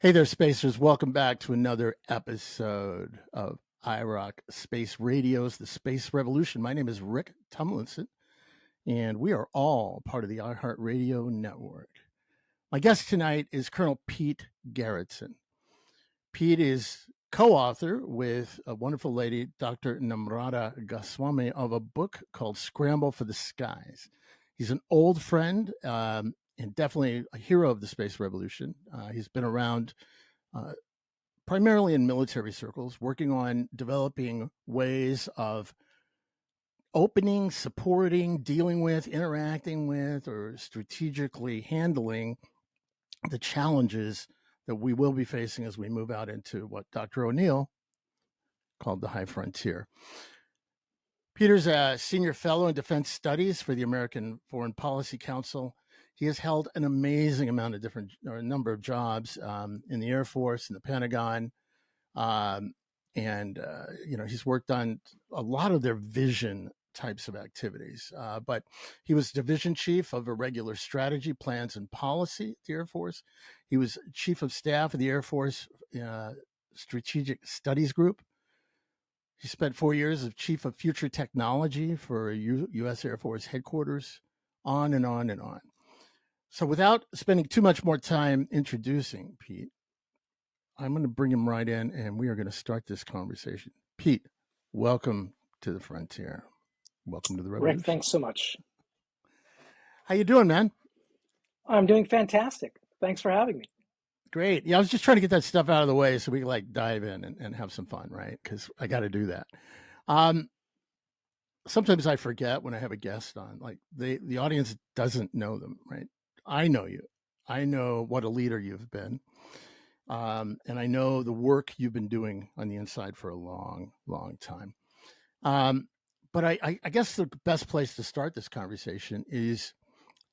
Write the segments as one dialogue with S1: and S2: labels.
S1: Hey there, spacers. Welcome back to another episode of IROC Space Radio's The Space Revolution. My name is Rick Tumlinson, and we are all part of the iHeartRadio network. My guest tonight is Colonel Pete Garretson. Pete is co-author with a wonderful lady, Dr. Namrata Goswami, of a book called Scramble for the Skies. He's an old friend and definitely a hero of the space revolution. He's been around primarily in military circles, working on developing ways of opening, supporting, dealing with, interacting with, or strategically handling the challenges that we will be facing as we move out into what Dr. O'Neill called the high frontier. Peter's a senior fellow in defense studies for the American Foreign Policy Council. He has held an amazing amount of different, or a number of jobs in the Air Force, in the Pentagon, he's worked on a lot of their vision types of activities. But he was division chief of irregular strategy, plans, and policy at the Air Force. He was chief of staff of the Air Force Strategic Studies Group. He spent 4 years as chief of future technology for U.S. Air Force headquarters, on and on and on. So without spending too much more time introducing Pete, I'm going to bring him right in, and we are going to start this conversation. Pete, welcome to the frontier. Welcome to the revolution.
S2: Rick, thanks so much.
S1: How you doing, man?
S2: I'm doing fantastic. Thanks for having me.
S1: Great. Yeah, I was just trying to get that stuff out of the way so we can dive in and have some fun, right? Because I got to do that. Sometimes I forget when I have a guest on, the audience doesn't know them, right? I know you. I know what a leader you've been. And I know the work you've been doing on the inside for a long, long time. But I guess the best place to start this conversation is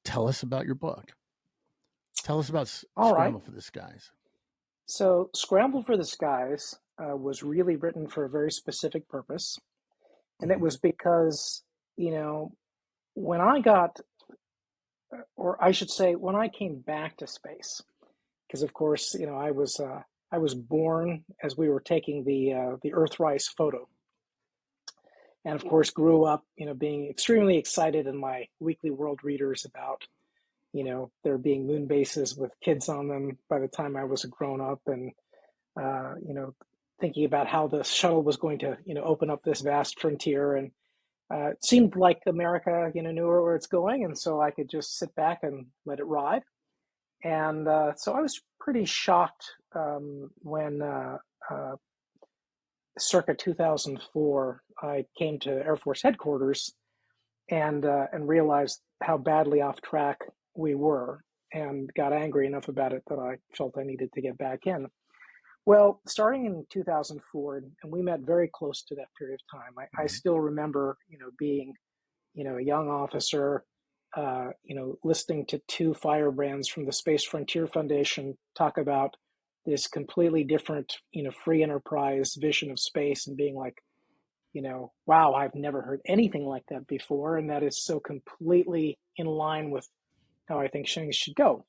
S1: tell us about your book. Tell us about Scramble for the Skies.
S2: So Scramble for the Skies was really written for a very specific purpose. And it was because, when I got, or I should say, when I came back to space, because of course, I was born as we were taking the Earthrise photo. And of course, grew up, being extremely excited in my weekly world readers about, there being moon bases with kids on them by the time I was a grown up, and, thinking about how the shuttle was going to, open up this vast frontier. And it seemed like America, knew where it's going. And so I could just sit back and let it ride. And so I was pretty shocked when circa 2004, I came to Air Force headquarters and realized how badly off track we were, and got angry enough about it that I felt I needed to get back in. Well, starting in 2004, and we met very close to that period of time. I still remember, being, a young officer, listening to two firebrands from the Space Frontier Foundation talk about this completely different, free enterprise vision of space, and being like, wow, I've never heard anything like that before. And that is so completely in line with how I think things should go.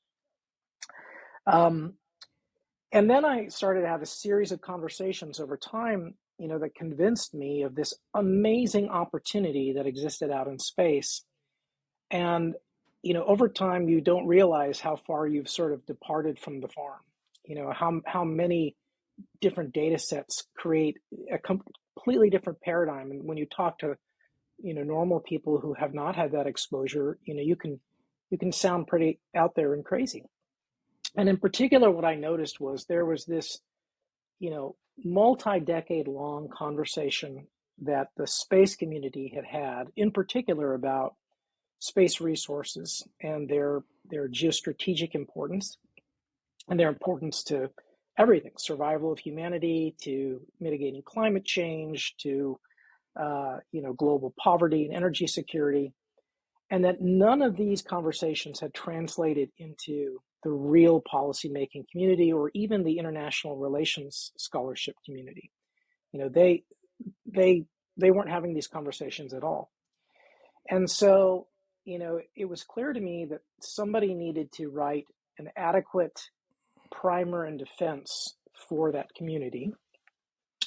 S2: And then I started to have a series of conversations over time, that convinced me of this amazing opportunity that existed out in space. And, over time, you don't realize how far you've sort of departed from the farm, how many different data sets create a completely different paradigm. And when you talk to, normal people who have not had that exposure, you can sound pretty out there and crazy. And in particular, what I noticed was there was this, multi-decade long conversation that the space community had, in particular about space resources and their geostrategic importance, and their importance to everything, survival of humanity, to mitigating climate change, to global poverty and energy security, and that none of these conversations had translated into the real policymaking community or even the international relations scholarship community. They weren't having these conversations at all. And so, it was clear to me that somebody needed to write an adequate primer and defense for that community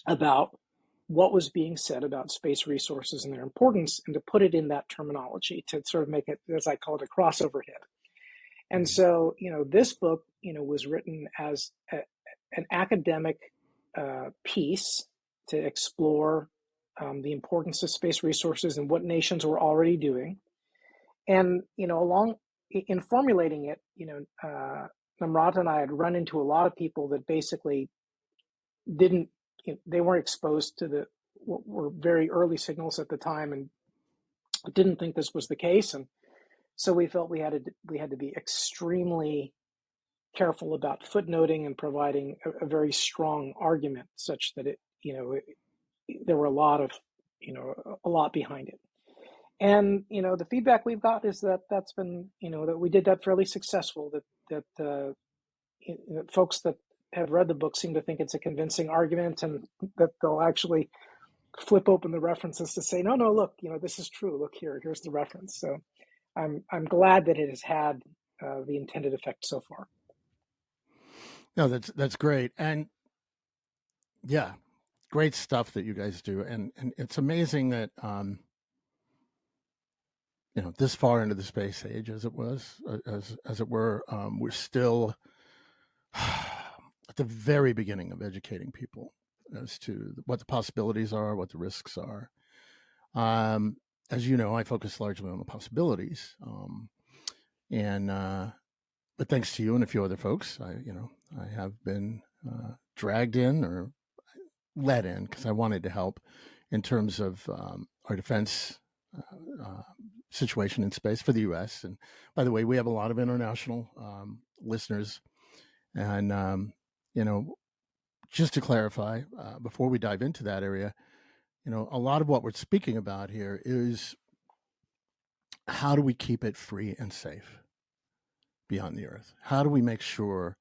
S2: about what was being said about space resources and their importance, and to put it in that terminology to sort of make it, as I call it, a crossover hit. And so, this book, was written as an academic piece to explore the importance of space resources and what nations were already doing. And, along in formulating it, Namrata and I had run into a lot of people that basically didn't, they weren't exposed to the what were very early signals at the time and didn't think this was the case. And so we felt we had to be extremely careful about footnoting and providing a very strong argument, such that there were a lot behind it. And the feedback we've got is that's been that we did that fairly successful. That folks that have read the book seem to think it's a convincing argument, and that they'll actually flip open the references to say, no, look, this is true. Look here's the reference. So I'm glad that it has had the intended effect so far.
S1: No, that's great, and yeah, great stuff that you guys do, and it's amazing that this far into the space age, as it was, as it were, we're still at the very beginning of educating people as to what the possibilities are, what the risks are. As you know, I focus largely on the possibilities, and but thanks to you and a few other folks, I have been dragged in or let in because I wanted to help in terms of our defense situation in space for the U.S. And by the way, we have a lot of international listeners, and just to clarify, before we dive into that area, a lot of what we're speaking about here is how do we keep it free and safe beyond the Earth? How do we make sure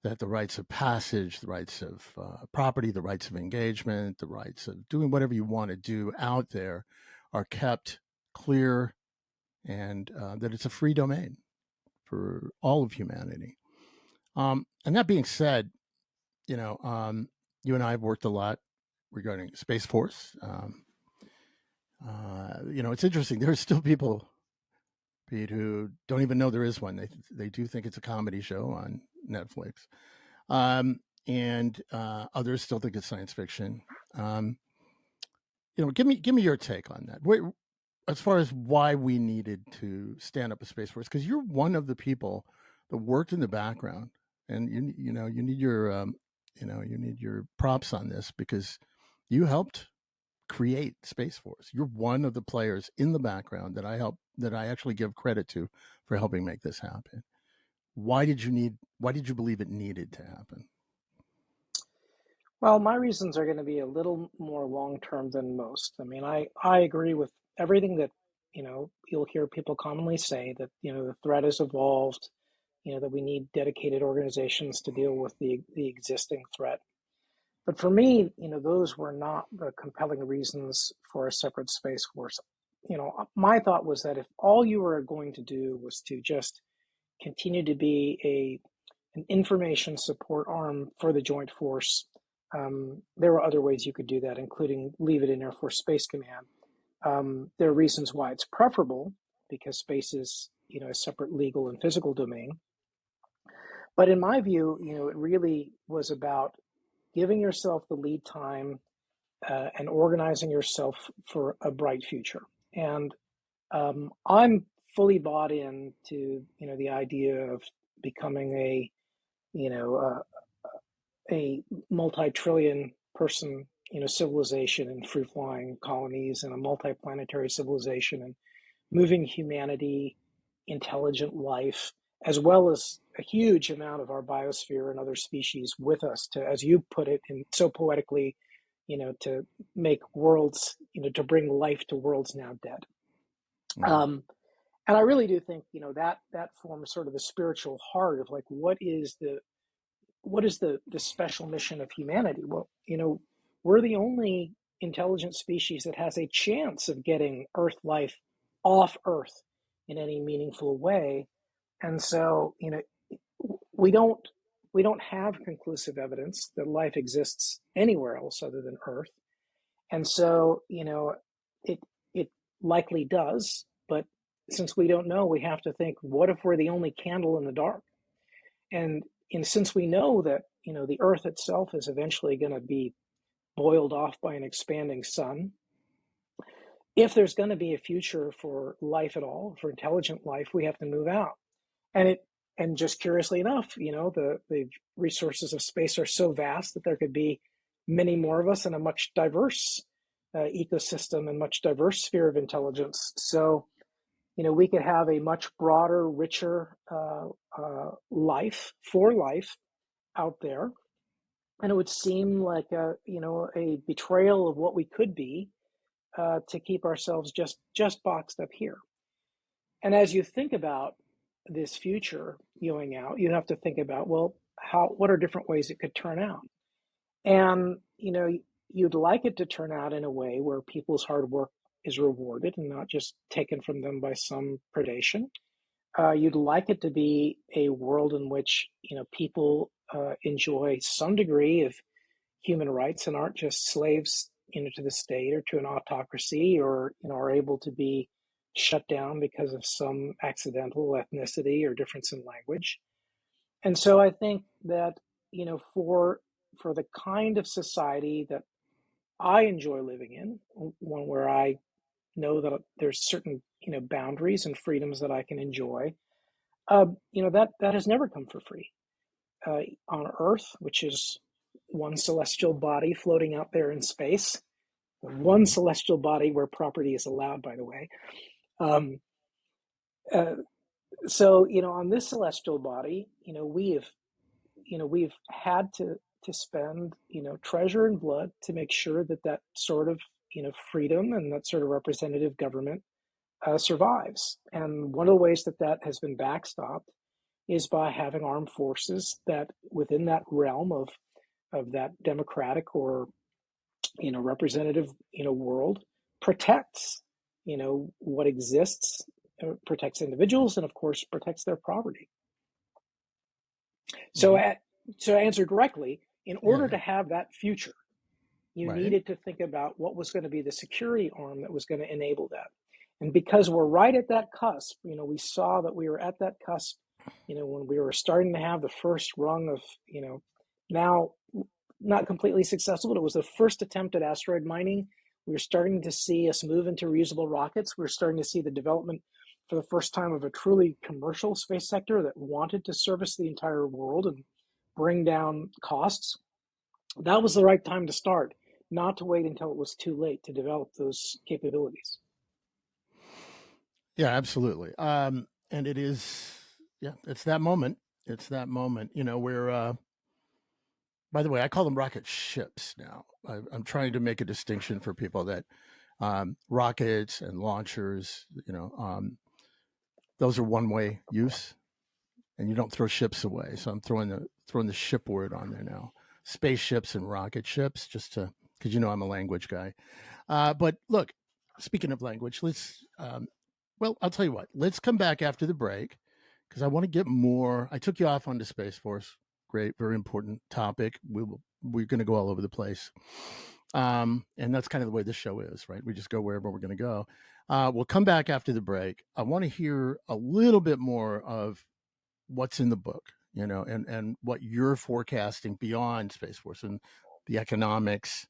S1: that the rites of passage, the rights of property, the rights of engagement, the rights of doing whatever you want to do out there are kept clear, and that it's a free domain for all of humanity. And that being said, you and I have worked a lot regarding Space Force. It's interesting. There are still people, Pete, who don't even know there is one. They do think it's a comedy show on Netflix, and others still think it's science fiction. Give me your take on that. As far as why we needed to stand up a Space Force, because you're one of the people that worked in the background, and you need your you need your props on this because you helped create Space Force. You're one of the players in the background that I actually give credit to for helping make this happen. Why did you believe it needed to happen?
S2: Well, my reasons are going to be a little more long-term than most. I mean, I agree with everything that, you'll hear people commonly say, that, the threat has evolved, that we need dedicated organizations to deal with the existing threat. But for me, those were not the compelling reasons for a separate Space Force. My thought was that if all you were going to do was to just continue to be an information support arm for the Joint Force, there were other ways you could do that, including leave it in Air Force Space Command. There are reasons why it's preferable, because space is, a separate legal and physical domain. But in my view, it really was about giving yourself the lead time and organizing yourself for a bright future. And I'm fully bought into, the idea of becoming a multi-trillion person, civilization and free-flying colonies, and a multi-planetary civilization, and moving humanity, intelligent life, as well as a huge amount of our biosphere and other species with us to, as you put it, and so poetically, to make worlds, to bring life to worlds now dead. Mm-hmm. And I really do think, that forms sort of the spiritual heart of, like, what is the special mission of humanity? Well, we're the only intelligent species that has a chance of getting Earth life off Earth in any meaningful way. And so, we don't we don't have conclusive evidence that life exists anywhere else other than Earth. And so, it it likely does, but since we don't know, we have to think, what if we're the only candle in the dark? And since we know that, the Earth itself is eventually going to be boiled off by an expanding sun, if there's going to be a future for life at all, for intelligent life, we have to move out. And just curiously enough, the resources of space are so vast that there could be many more of us in a much diverse ecosystem and much diverse sphere of intelligence. So, we could have a much broader, richer life out there, and it would seem like a betrayal of what we could be to keep ourselves just boxed up here. And as you think about this future going out, you have to think about, well, what are different ways it could turn out? And, you'd like it to turn out in a way where people's hard work is rewarded and not just taken from them by some predation. You'd like it to be a world in which, people enjoy some degree of human rights and aren't just slaves, to the state or to an autocracy, or, are able to be shut down because of some accidental ethnicity or difference in language. And so I think that, for the kind of society that I enjoy living in, one where I know that there's certain, boundaries and freedoms that I can enjoy, that has never come for free. On Earth, which is one celestial body floating out there in space, one celestial body where property is allowed, by the way. Um, so, on this celestial body, we've had to spend, treasure and blood to make sure that sort of, freedom and that sort of representative government survives. And one of the ways that has been backstopped is by having armed forces that within that realm of that democratic or representative world protects what exists, protects individuals, and of course protects their property. So to answer directly, in order to have that future, you needed to think about what was going to be the security arm that was going to enable that. And because we're right at that cusp, we saw that we were at that cusp, when we were starting to have the first rung of, now not completely successful, but it was the first attempt at asteroid mining. We were starting to see us move into reusable rockets. We were starting to see the development for the first time of a truly commercial space sector that wanted to service the entire world and bring down costs. That was the right time to start, not to wait until it was too late to develop those capabilities.
S1: Yeah, absolutely. And it is, it's that moment. It's that moment, where, by the way, I call them rocket ships now. I'm trying to make a distinction for people that rockets and launchers, those are one-way use, and you don't throw ships away. So I'm throwing the ship word on there now. Spaceships and rocket ships, just to because I'm a language guy. But look, speaking of language, well, I'll tell you what. Let's come back after the break because I want to get more. I took you off onto Space Force. Great, very important topic. We're going to go all over the place, and that's kind of the way this show is, right? We just go wherever we're going to go. We'll come back after the break. I want to hear a little bit more of what's in the book, and what you're forecasting beyond Space Force and the economics,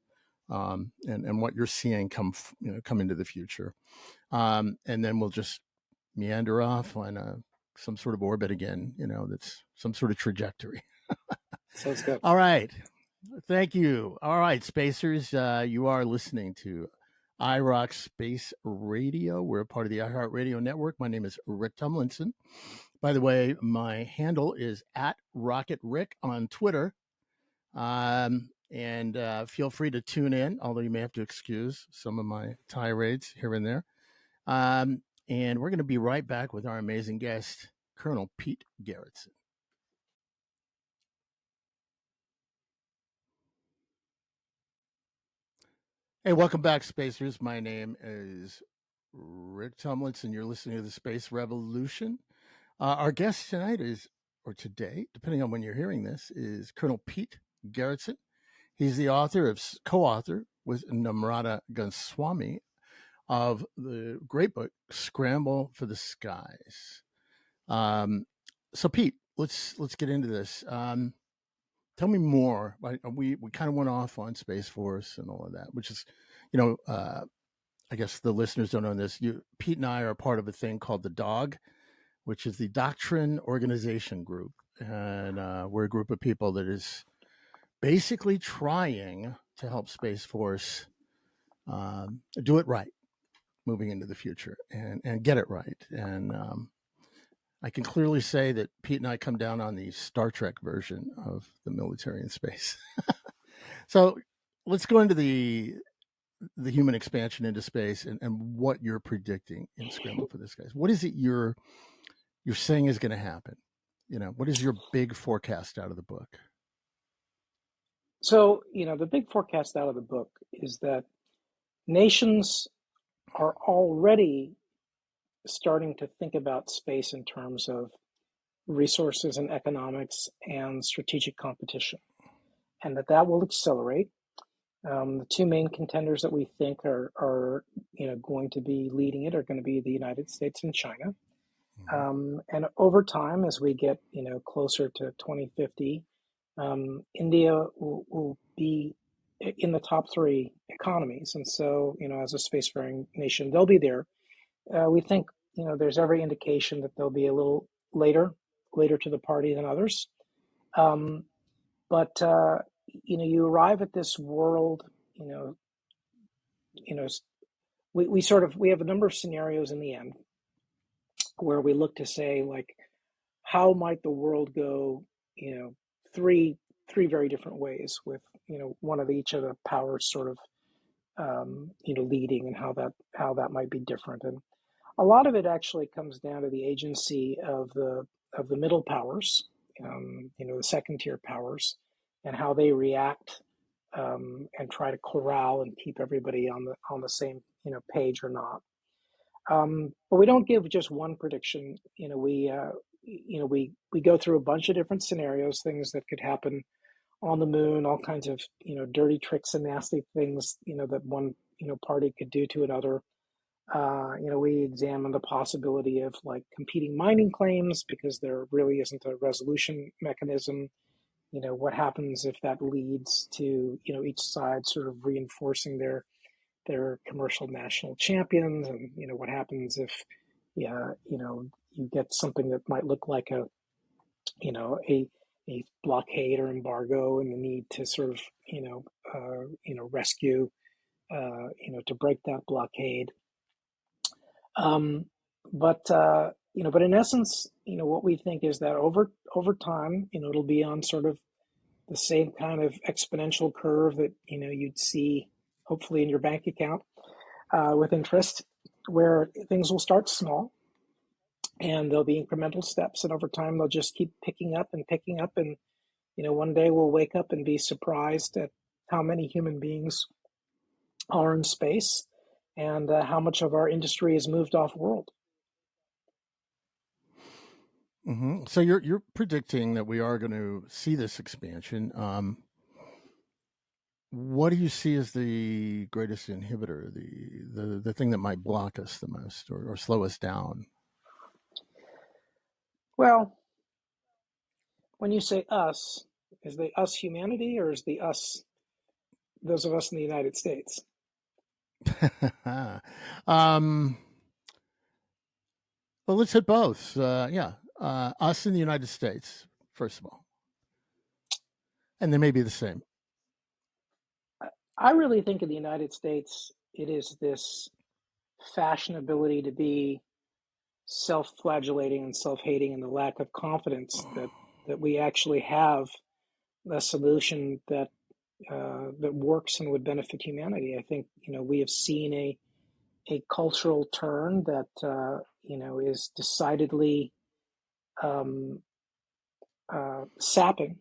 S1: and what you're seeing come into the future. And then we'll just meander off on some sort of orbit again, that's some sort of trajectory.
S2: Sounds good.
S1: All right. Thank you. All right, Spacers, you are listening to iRock Space Radio. We're a part of the iHeartRadio network. My name is Rick Tumlinson. By the way, my handle is at Rocket Rick on Twitter. And feel free to tune in, although you may have to excuse some of my tirades here and there. And we're going to be right back with our amazing guest, Colonel Pete Garretson. Hey, welcome back, Spacers. My name is Rick Tumlinson. You're listening to the Space Revolution. Our guest tonight is or today, depending on when you're hearing this, is Colonel Pete Garretson. He's the co-author with Namrata Goswami of the great book Scramble for the Skies. Um, so, Pete, let's get into this. Tell me more. We kind of went off on Space Force and all of that, which is, you know, I guess the listeners don't know this. Pete and I are part of a thing called the DOG, which is the Doctrine Organization Group, and we're a group of people that is basically trying to help Space Force do it right moving into the future and get it right. And I can clearly say that Pete and I come down on the Star Trek version of the military in space. So let's go into the human expansion into space and what you're predicting in Scramble for this, guys. What is it you're saying is going to happen? What is your big forecast out of the book?
S2: So, the big forecast out of the book is that nations are already starting to think about space in terms of resources and economics and strategic competition, and that will accelerate. The two main contenders that we think are going to be leading it are going to be the United States and China.
S1: Mm-hmm.
S2: And over time, as we get closer to 2050, India will be in the top three economies, and so as a spacefaring nation, they'll be there. We think there's every indication that they'll be a little later to the party than others. But you arrive at this world. You know, you know, we have a number of scenarios in the end where we look to say, like, how might the world go? Three very different ways, with one of each of the powers sort of leading, and how that might be different. And a lot of it actually comes down to the agency of the middle powers, the second tier powers, and how they react, and try to corral and keep everybody on the same page or not. But we don't give just one prediction. We go through a bunch of different scenarios, things that could happen on the moon, all kinds of dirty tricks and nasty things that one party could do to another. We examine the possibility of, like, competing mining claims because there really isn't a resolution mechanism. What happens if that leads to each side sort of reinforcing their commercial national champions, and what happens if you get something that might look like a a blockade or embargo, and the need to sort of rescue to break that blockade. But in essence, what we think is that over time, it'll be on sort of the same kind of exponential curve that you'd see hopefully in your bank account, with interest, where things will start small and there'll be incremental steps, and over time they'll just keep picking up and picking up, and one day we'll wake up and be surprised at how many human beings are in space, and how much of our industry has moved off world.
S1: Mm-hmm. So you're predicting that we are going to see this expansion. What do you see as the greatest inhibitor, the thing that might block us the most, or slow us down?
S2: Well, when you say us, is the us humanity, or is the us those of us in the United States?
S1: um, well, let's hit both. Yeah, us in the United States, first of all, and they may be the same.
S2: I really think in the United States, it is this fashionability to be self-flagellating and self-hating, and the lack of confidence that we actually have a solution that works and would benefit humanity. I think we have seen a cultural turn that is decidedly um, sapping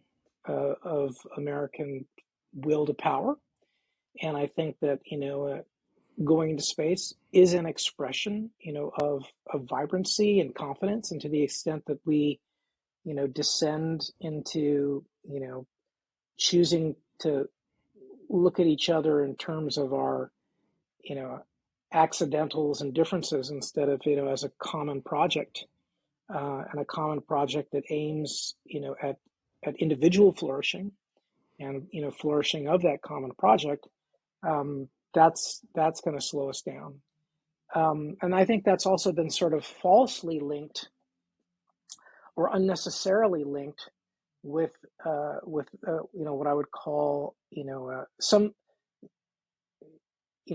S2: of American will to power, and I think that going into space is an expression of vibrancy and confidence, and to the extent that we descend into, choosing to look at each other in terms of our, you know, accidentals and differences instead of, as a common project, and a common project that aims, at individual flourishing and, flourishing of that common project. That's going to slow us down. And I think that's also been sort of falsely linked or unnecessarily linked with what I would call,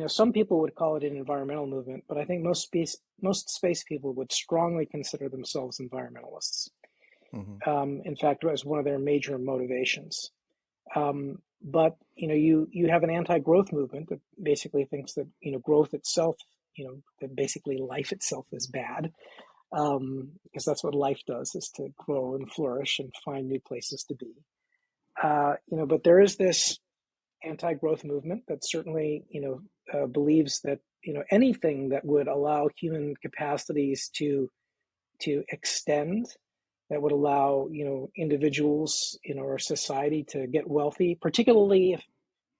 S2: some people would call it an environmental movement, but I think most space people would strongly consider themselves environmentalists.
S1: Hmm.
S2: In fact, as one of their major motivations. But you have an anti-growth movement that basically thinks that growth itself, that basically life itself is bad, because that's what life does, is to grow and flourish and find new places to be. But there is this anti-growth movement that certainly believes that anything that would allow human capacities to extend, that would allow individuals or society to get wealthy, particularly if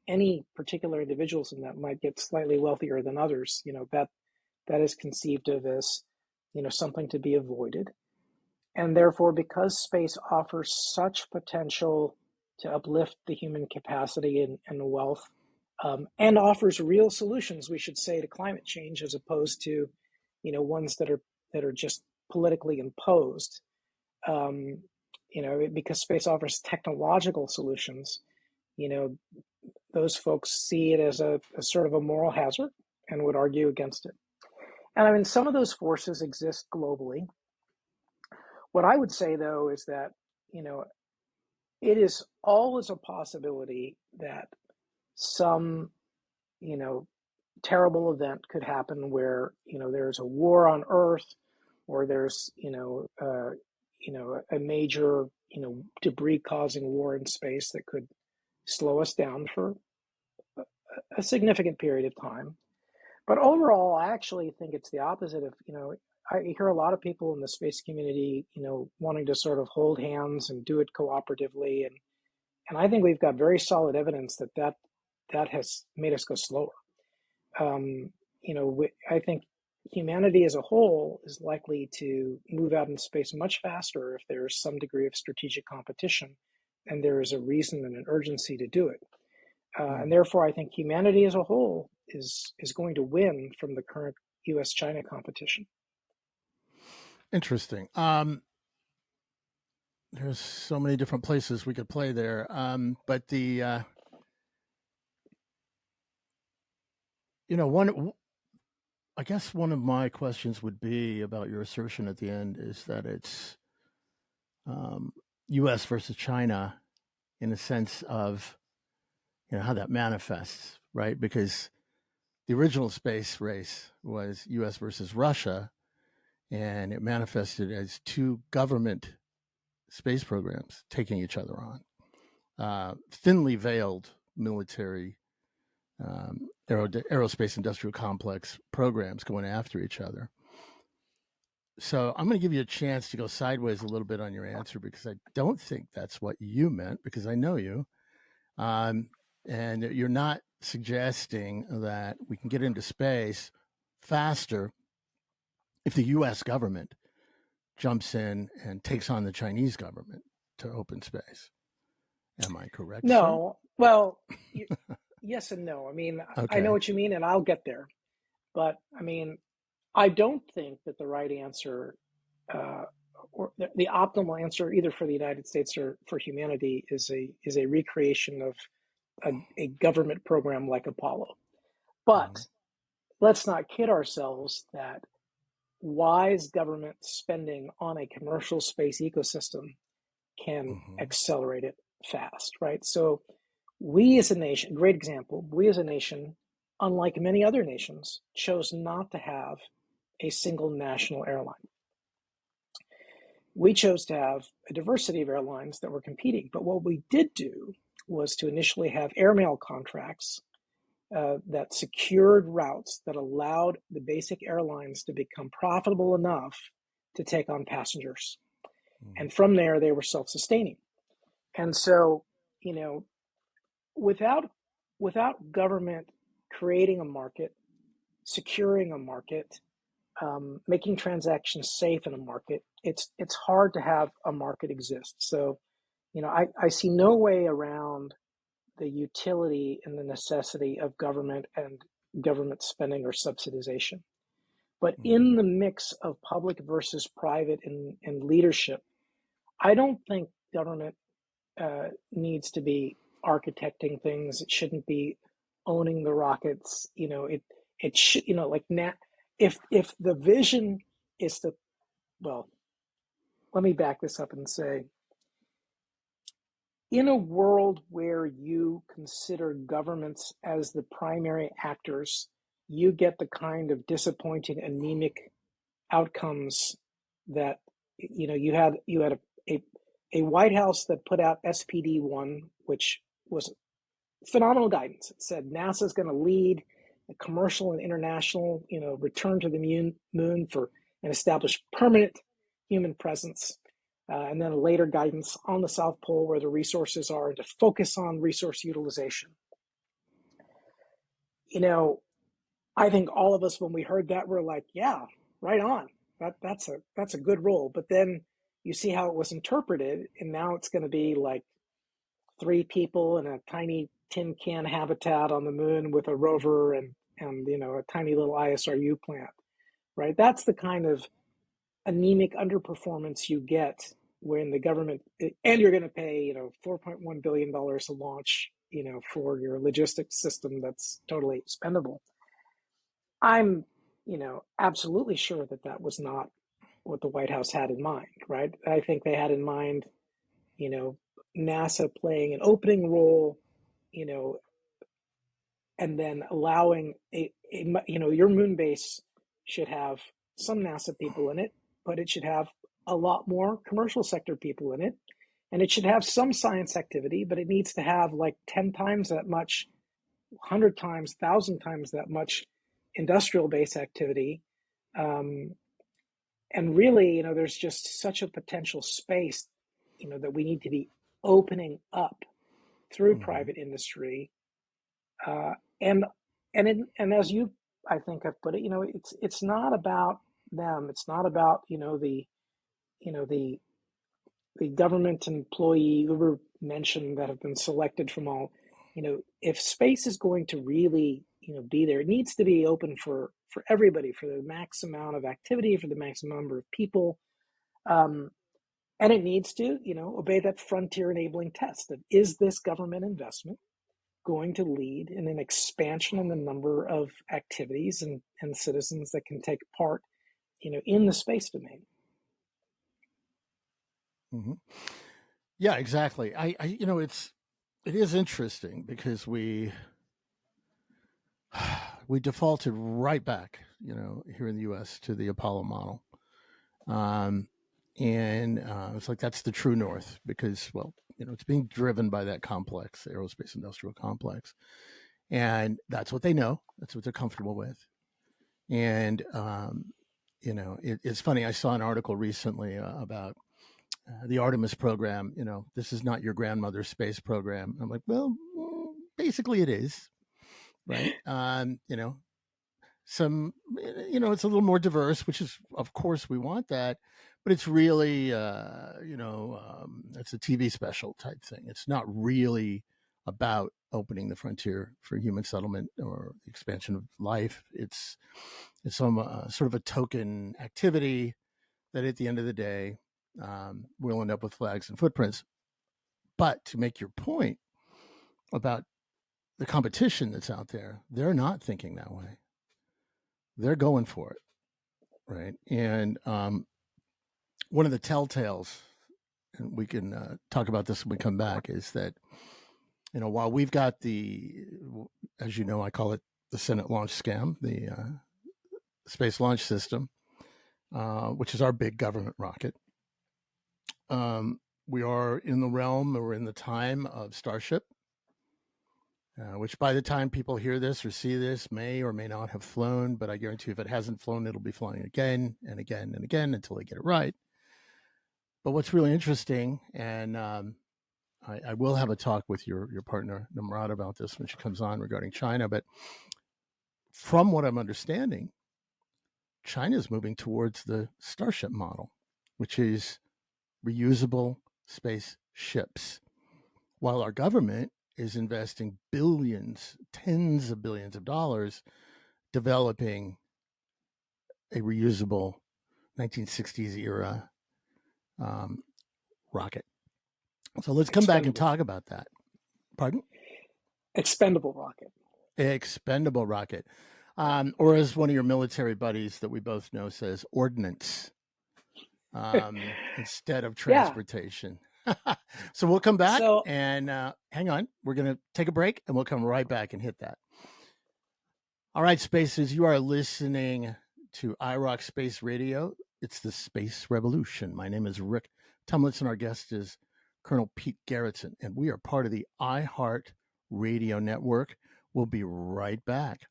S2: any particular individuals in that might get slightly wealthier than others, that is conceived of as something to be avoided. And therefore, because space offers such potential to uplift the human capacity and wealth, and offers real solutions, we should say, to climate change, as opposed to, ones that are just politically imposed. Because space offers technological solutions, you know, those folks see it as a sort of a moral hazard and would argue against it. And I mean, some of those forces exist globally. What I would say, though, is that, you know, it is always a possibility that some, you know, terrible event could happen where, there's a war on Earth, or there's, a major, debris causing war in space that could slow us down for a significant period of time. But overall, I actually think it's the opposite of, I hear a lot of people in the space community, wanting to sort of hold hands and do it cooperatively. And I think we've got very solid evidence that has made us go slower. I think humanity as a whole is likely to move out in space much faster if there is some degree of strategic competition and there is a reason and an urgency to do it. And therefore, I think humanity as a whole is going to win from the current U.S.-China competition.
S1: Interesting. There's so many different places we could play there. But one, I guess one of my questions would be about your assertion at the end is that it's U.S. versus China in a sense of how that manifests, right? Because the original space race was U.S. versus Russia, and it manifested as two government space programs taking each other on, thinly veiled military aerospace industrial complex programs going after each other. So I'm going to give you a chance to go sideways a little bit on your answer, because I don't think that's what you meant, because I know you. And you're not suggesting that we can get into space faster if the U.S. government jumps in and takes on the Chinese government to open space. Am I correct, sir?
S2: No, well, yes and no. I mean, I know
S1: Okay.
S2: what you mean, and I'll get there. But I mean, I don't think that the right answer, or the optimal answer, either for the United States or for humanity, is a recreation of a government program like Apollo. But
S1: Mm-hmm.
S2: let's not kid ourselves that wise government spending on a commercial space ecosystem can
S1: Mm-hmm.
S2: accelerate it fast, right? So we as a nation, great example, we as a nation, unlike many other nations, chose not to have a single national airline. We chose to have a diversity of airlines that were competing. But what we did do was to initially have airmail contracts that secured routes that allowed the basic airlines to become profitable enough to take on passengers. And from there, they were self-sustaining. And so, you know, without government creating a market, securing a market, making transactions safe in a market, it's hard to have a market exist. So, I see no way around the utility and the necessity of government and government spending or subsidization. But in the mix of public versus private and leadership, I don't think government needs to be architecting things. It shouldn't be owning the rockets. It should, like if the vision is to, well, let me back this up and say, in a world where you consider governments as the primary actors, you get the kind of disappointing, anemic outcomes that you had a White House that put out SPD-1, which was phenomenal guidance. It said NASA is going to lead a commercial and international, return to the moon for and establish permanent human presence. And then later guidance on the South Pole where the resources are, and to focus on resource utilization. I think all of us, when we heard that, were like, yeah, right on. That's a good role. But then you see how it was interpreted, and now it's going to be like 3 people in a tiny tin can habitat on the moon with a rover and a tiny little ISRU plant, right? That's the kind of anemic underperformance you get when the government, and you're going to pay $4.1 billion to launch for your logistics system that's totally expendable. I'm absolutely sure that was not what the White House had in mind, right? I think they had in mind NASA playing an opening role, and then allowing your moon base should have some NASA people in it, but it should have a lot more commercial sector people in it. And it should have some science activity, but it needs to have like 10 times that much, 100 times, 1,000 times that much industrial base activity. And really, there's just such a potential space, that we need to be opening up through private industry. And as you, I think, have put it, it's not about them. It's not about the government employee who were mentioned that have been selected from all. If space is going to really be there, it needs to be open for everybody, for the max amount of activity, for the maximum number of people. And it needs to, obey that frontier enabling test of, is this government investment going to lead in an expansion in the number of activities and citizens that can take part, in the space domain?
S1: Yeah, exactly. It is interesting because we defaulted right back, here in the U.S. to the Apollo model. And it's like that's the true north because, well, it's being driven by that complex, aerospace industrial complex. And that's what they know. That's what they're comfortable with. And, it's funny. I saw an article recently about the Artemis program. This is not your grandmother's space program. I'm like, well, basically it is, right? Some, it's a little more diverse, which is, of course, we want that, but it's really, it's a TV special type thing. It's not really about opening the frontier for human settlement or the expansion of life. It's some sort of a token activity that at the end of the day, we'll end up with flags and footprints. But to make your point about the competition that's out there, they're not thinking that way. They're going for it, right? And one of the telltales, and we can talk about this when we come back, is that while we've got the, as you know, I call it the Senate launch scam, the Space Launch System, which is our big government rocket. We are in the realm, or in the time of Starship, which by the time people hear this or see this may or may not have flown, but I guarantee if it hasn't flown, it'll be flying again and again and again until they get it right. But what's really interesting, and I will have a talk with your partner Namrata about this when she comes on regarding China. But from what I'm understanding, China is moving towards the Starship model, which is reusable space ships, while our government is investing billions, tens of billions of dollars developing a reusable 1960s era um, rocket. So let's come back and
S2: Expendable.
S1: talk about that. Pardon?
S2: Expendable rocket.
S1: Expendable rocket. Or as one of your military buddies that we both know says, ordnance instead of
S2: Yeah.
S1: transportation. So we'll come back
S2: So,
S1: and hang on. We're going to take a break and we'll come right back and hit that. All right, Spacers, you are listening to iRock Space Radio. It's the Space Revolution. My name is Rick Tumlinson. Our guest is Colonel Pete Garretson, and we are part of the iHeart Radio Network. We'll be right back.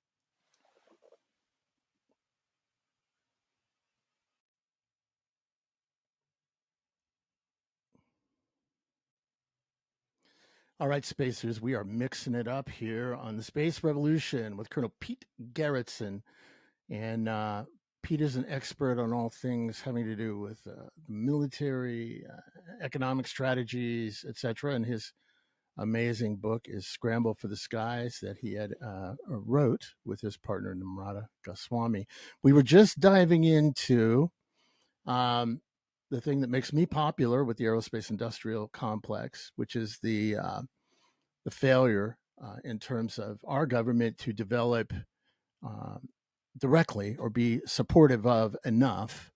S1: All right, Spacers, we are mixing it up here on the Space Revolution with Colonel Pete Garretson. And Pete is an expert on all things having to do with military, economic strategies, etc. And his amazing book is Scramble for the Skies that he had wrote with his partner Namrata Goswami. We were just diving into the thing that makes me popular with the aerospace industrial complex, which is the failure in terms of our government to develop um, directly or be supportive of enough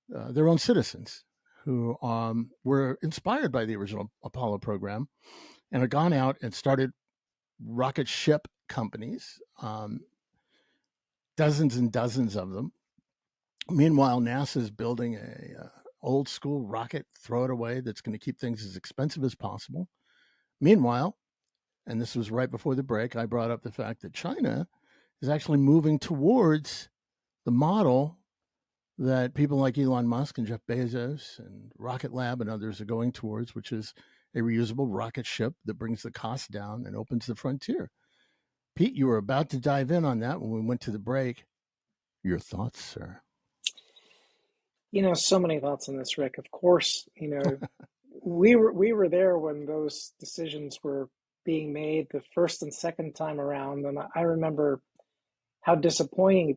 S1: their own citizens who were inspired by the original Apollo program and have gone out and started rocket ship companies, dozens and dozens of them. Meanwhile, NASA is building a old school rocket, throw it away, that's going to keep things as expensive as possible. Meanwhile, and this was right before the break, I brought up the fact that China is actually moving towards the model that people like Elon Musk and Jeff Bezos and Rocket Lab and others are going towards, which is a reusable rocket ship that brings the cost down and opens the frontier. Pete, you were about to dive in on that when we went to the break. Your thoughts, sir?
S2: so many thoughts on this, Rick. Of course, we were there when those decisions were being made the first and second time around, and I remember how disappointing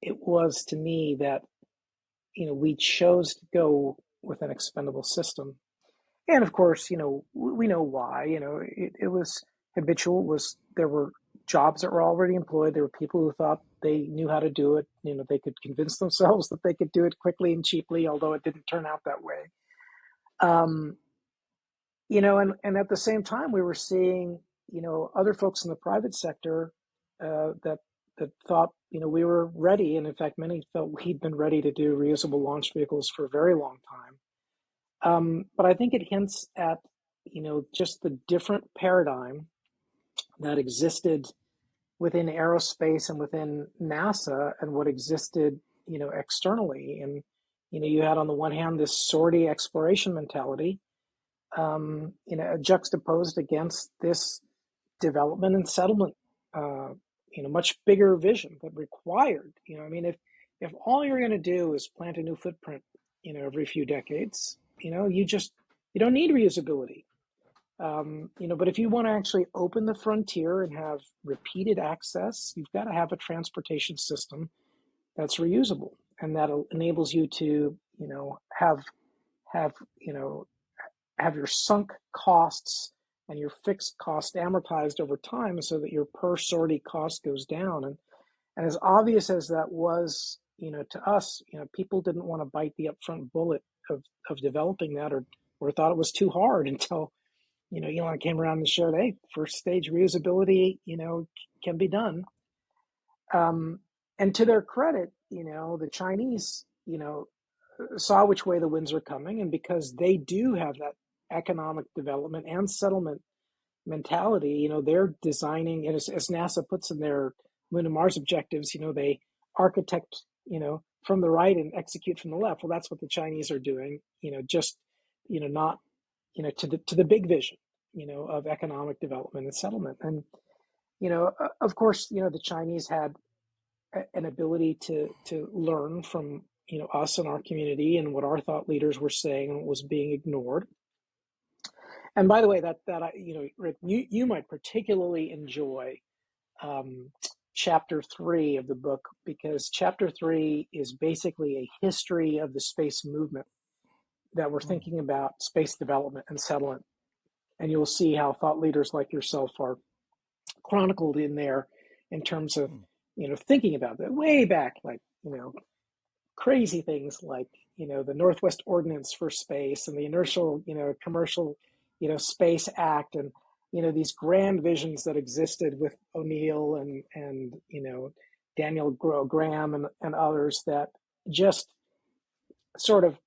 S2: it was to me that we chose to go with an expendable system. And of course, we know why. It was habitual. There were jobs that were already employed. There were people who thought they knew how to do it. They could convince themselves that they could do it quickly and cheaply, although it didn't turn out that way. Um, and at the same time, we were seeing, other folks in the private sector that thought, we were ready, and in fact, many felt we'd been ready to do reusable launch vehicles for a very long time. But I think it hints at, just the different paradigm that existed within aerospace and within NASA and what existed, externally. And, you had on the one hand this sortie exploration mentality, juxtaposed against this development and settlement, much bigger vision that required, if all you're going to do is plant a new footprint, every few decades, you don't need reusability. But if you want to actually open the frontier and have repeated access, you've got to have a transportation system that's reusable, and that enables you to, have, have your sunk costs and your fixed cost amortized over time so that your per sortie cost goes down. And as obvious as that was, to us, people didn't want to bite the upfront bullet of developing that, or thought it was too hard until, Elon came around and showed, hey, first stage reusability, can be done. And to their credit, the Chinese, saw which way the winds were coming. And because they do have that economic development and settlement mentality, they're designing, and as NASA puts in their Moon and Mars objectives, they architect, from the right and execute from the left. Well, that's what the Chinese are doing, just not, to the big vision, of economic development and settlement. And, of course, the Chinese had an ability to learn from, us and our community and what our thought leaders were saying and what was being ignored. And by the way, Rick, you might particularly enjoy um, chapter 3 of the book, because chapter 3 is basically a history of the space movement that we're
S1: Mm.
S2: thinking about space development and settlement. And you'll see how thought leaders like yourself are chronicled in there in terms of,
S1: Mm.
S2: thinking about that way back, like, crazy things like, the Northwest Ordinance for Space and the inertial, commercial, Space Act, and, these grand visions that existed with O'Neill and Daniel Graham and others that just sort of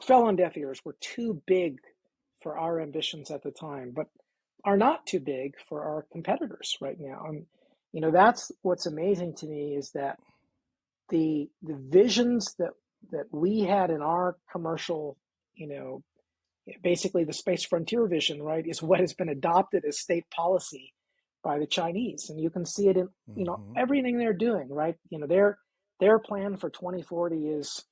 S2: fell on deaf ears, were too big for our ambitions at the time, but are not too big for our competitors right now. And that's what's amazing to me, is that the visions that we had in our commercial, basically the space frontier vision, right, is what has been adopted as state policy by the Chinese. And you can see it in,
S1: Mm-hmm.
S2: everything they're doing, right? Their plan for 2040 is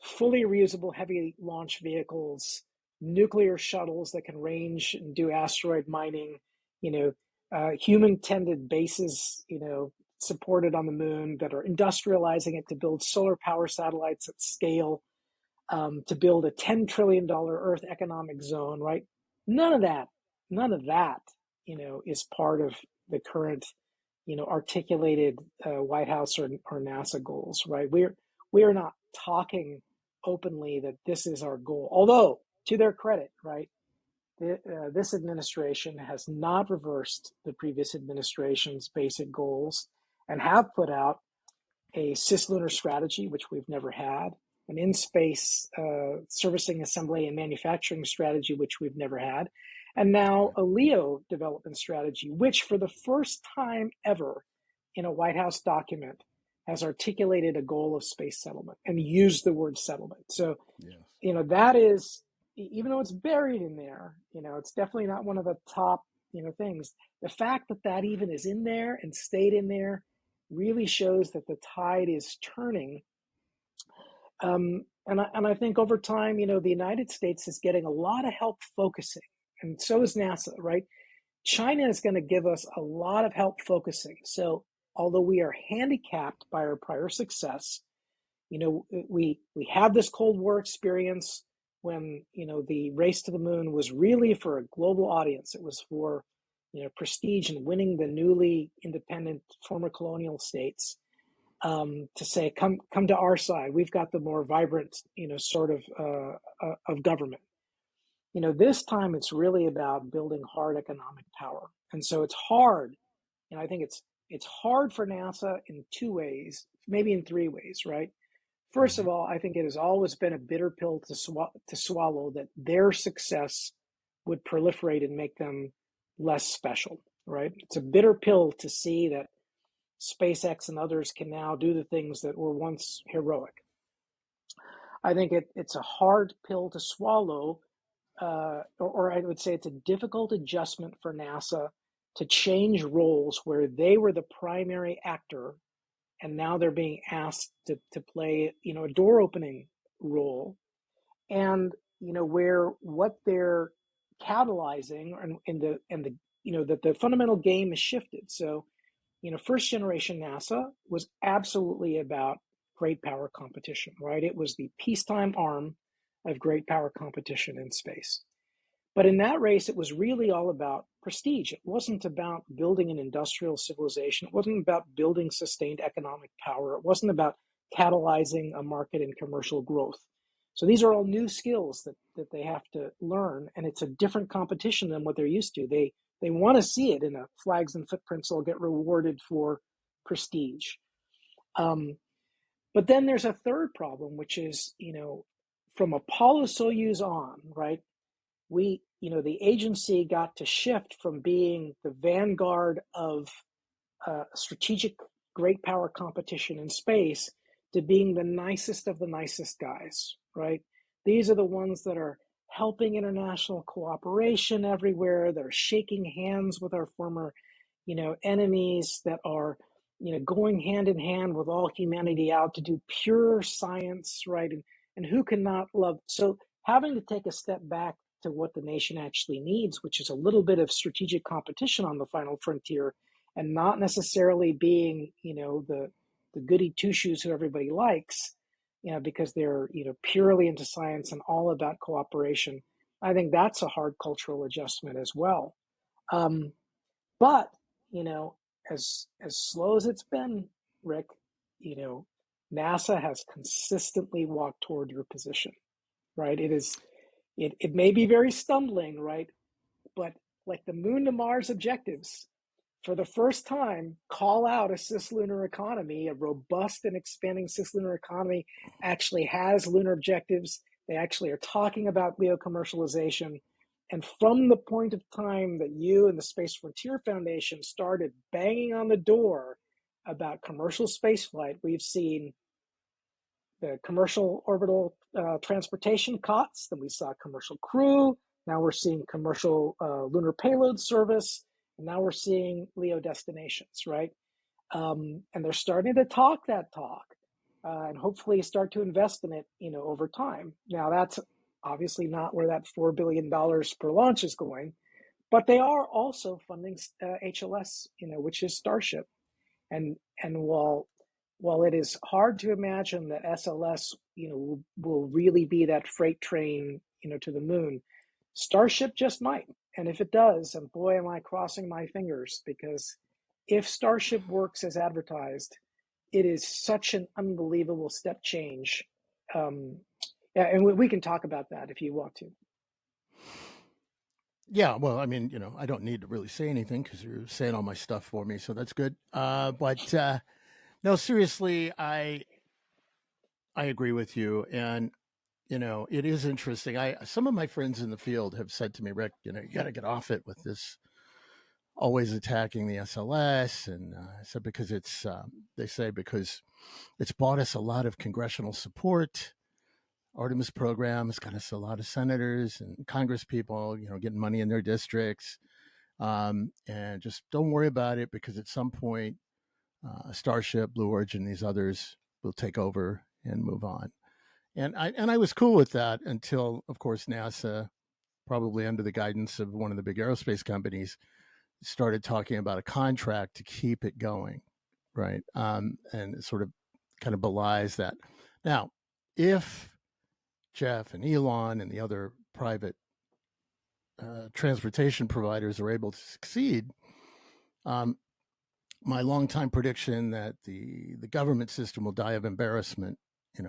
S2: fully reusable heavy launch vehicles, nuclear shuttles that can range and do asteroid mining, human tended bases, supported on the moon, that are industrializing it to build solar power satellites at scale, to build a $10 trillion Earth economic zone, right? None of that, none of that, is part of the current, articulated White House or NASA goals, right? We are not talking openly that this is our goal. Although, to their credit, right, this administration has not reversed the previous administration's basic goals and have put out a cislunar strategy, which we've never had, an in-space servicing, assembly, and manufacturing strategy, which we've never had, and now
S1: Right.
S2: a LEO development strategy, which for the first time ever in a White House document has articulated a goal of space settlement and used the word settlement. So,
S1: Yes.
S2: that is, even though it's buried in there, it's definitely not one of the top, things. The fact that that even is in there and stayed in there really shows that the tide is turning. And I think over time, the United States is getting a lot of help focusing, and so is NASA, right? China is going to give us a lot of help focusing. So, although we are handicapped by our prior success, we have this Cold War experience when, the race to the moon was really for a global audience. It was for, prestige and winning the newly independent former colonial states, to say, come to our side. We've got the more vibrant, sort of government. This time it's really about building hard economic power, and so it's hard. And I think it's hard for NASA in two ways, maybe in three ways, right? First
S1: Mm-hmm.
S2: of all, I think it has always been a bitter pill to swallow that their success would proliferate and make them less special, right? It's a bitter pill to see that SpaceX and others can now do the things that were once heroic. I think it's a hard pill to swallow, or I would say it's a difficult adjustment for NASA to change roles where they were the primary actor and now they're being asked to play, a door opening role, and where what they're catalyzing and the that the fundamental game is shifted. So, first generation NASA was absolutely about great power competition, right? It was the peacetime arm of great power competition in space. But in that race, it was really all about prestige. It wasn't about building an industrial civilization. It wasn't about building sustained economic power. It wasn't about catalyzing a market and commercial growth. So these are all new skills that they have to learn, and it's a different competition than what they're used to. They want to see it in a flags and footprints. They'll get rewarded for prestige. Um, but then there's a third problem, which is, from Apollo Soyuz on, right? The agency got to shift from being the vanguard of strategic great power competition in space to being the nicest of the nicest guys, right? These are the ones that are helping international cooperation everywhere. They're shaking hands with our former, enemies, that are, going hand in hand with all humanity out to do pure science, right? And who cannot love? So having to take a step back to what the nation actually needs, which is a little bit of strategic competition on the final frontier, and not necessarily being, the goody two shoes who everybody likes, because they're, purely into science and all about cooperation. I think that's a hard cultural adjustment as well. Um, but, you know, as slow as it's been, Rick, you know, NASA has consistently walked toward your position, right? It may be very stumbling, right? But like the moon to Mars objectives, for the first time, call out a cislunar economy, a robust and expanding cislunar economy actually has lunar objectives. They actually are talking about LEO commercialization. And from the point of time that you and the Space Frontier Foundation started banging on the door about commercial spaceflight, we've seen the commercial orbital transportation COTS, then we saw commercial crew, now we're seeing commercial lunar payload service, and now we're seeing LEO destinations, right? And they're starting to talk that talk, and hopefully start to invest in it, over time. Now that's obviously not where that $4 billion per launch is going, but they are also funding HLS, which is Starship, and while it is hard to imagine that SLS, will really be that freight train, to the moon, Starship just might. And if it does, and boy, am I crossing my fingers, because if Starship works as advertised, it is such an unbelievable step change. Yeah, and we can talk about that if you want to.
S1: Yeah, well, I mean, I don't need to really say anything because you're saying all my stuff for me, so that's good. But no, seriously, I agree with you, and it is interesting. I Some of my friends in the field have said to me, Rick, you got to get off it with this always attacking the SLS, and I said because they say because it's bought us a lot of congressional support. Artemis program has got us a lot of senators and Congress people, getting money in their districts. And just don't worry about it because at some point, Starship, Blue Origin, these others will take over and move on. And I was cool with that until, of course, NASA, probably under the guidance of one of the big aerospace companies, started talking about a contract to keep it going, right? And it sort of kind of belies that. Now, if Jeff and Elon and the other private transportation providers are able to succeed, um, my longtime prediction that the government system will die of embarrassment,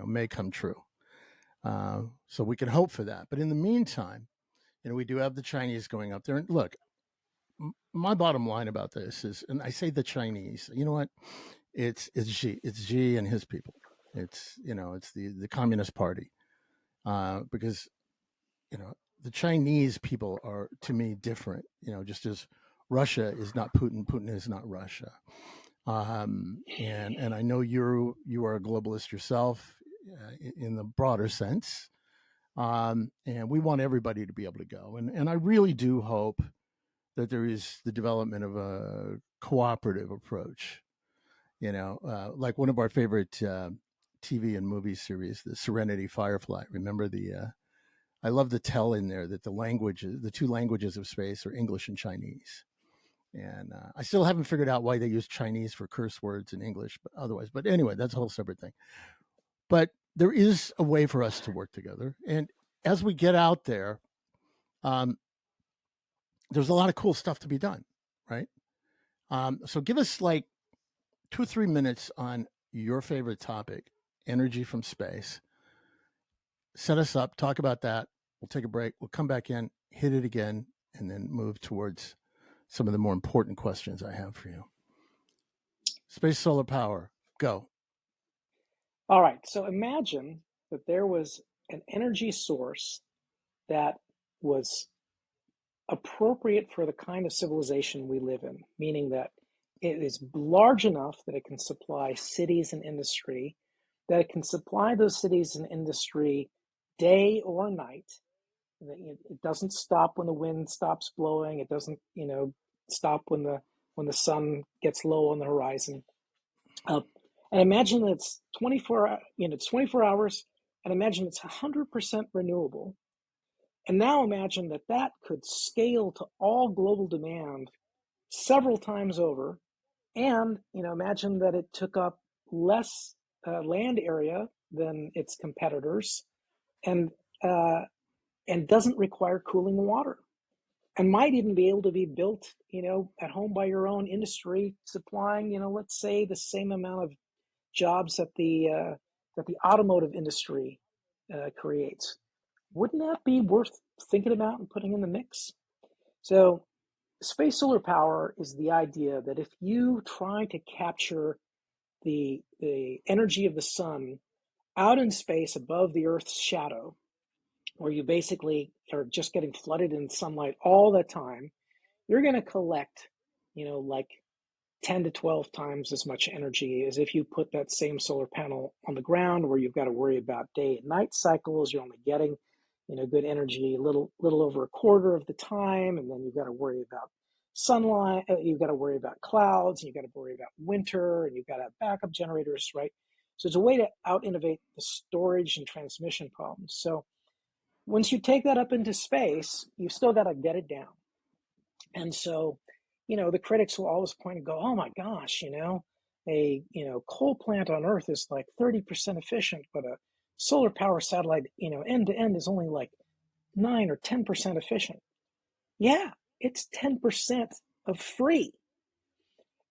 S1: may come true. So we can hope for that. But in the meantime, we do have the Chinese going up there. And look, my bottom line about this is, and I say the Chinese, you know what? It's Xi and his people. It's the Communist Party, because the Chinese people are, to me, different. Just as Russia is not Putin, Putin is not Russia. And I know you are a globalist yourself, in the broader sense. And we want everybody to be able to go. And I really do hope that there is the development of a cooperative approach. Like one of our favorite TV and movie series, the Serenity Firefly. Remember I love the tell in there that the two languages of space are English and Chinese. And I still haven't figured out why they use Chinese for curse words in English, but otherwise. But anyway, that's a whole separate thing. But there is a way for us to work together. And as we get out there, um, there's a lot of cool stuff to be done, right? So give us like 2 or 3 minutes on your favorite topic, energy from space. Set us up, talk about that. We'll take a break. We'll come back in, hit it again, and then move towards some of the more important questions I have for you. Space solar power, go.
S2: All right. So imagine that there was an energy source that was appropriate for the kind of civilization we live in, meaning that it is large enough that it can supply cities and industry, that it can supply those cities and industry day or night. It doesn't stop when the wind stops blowing. It doesn't, stop when the sun gets low on the horizon. Uh, and imagine that it's 24, it's 24 hours, and imagine it's 100% renewable. And now imagine that that could scale to all global demand several times over. And, imagine that it took up less land area than its competitors, and uh, and doesn't require cooling water, and might even be able to be built, at home by your own industry, supplying, let's say the same amount of jobs that the automotive industry creates. Wouldn't that be worth thinking about and putting in the mix? So, space solar power is the idea that if you try to capture the energy of the sun out in space above the Earth's shadow, where you basically are just getting flooded in sunlight all the time, you're going to collect, like 10 to 12 times as much energy as if you put that same solar panel on the ground, where you've got to worry about day and night cycles. You're only getting, good energy little over a quarter of the time, and then you've got to worry about sunlight. You've got to worry about clouds, and you've got to worry about winter, and you've got to have backup generators, right? So it's a way to out innovate the storage and transmission problems. So once you take that up into space, you've still got to get it down. And so, the critics will always point and go, "Oh my gosh, a coal plant on Earth is like 30% efficient, but a solar power satellite, end to end is only like 9 or 10% efficient." Yeah, it's 10% of free.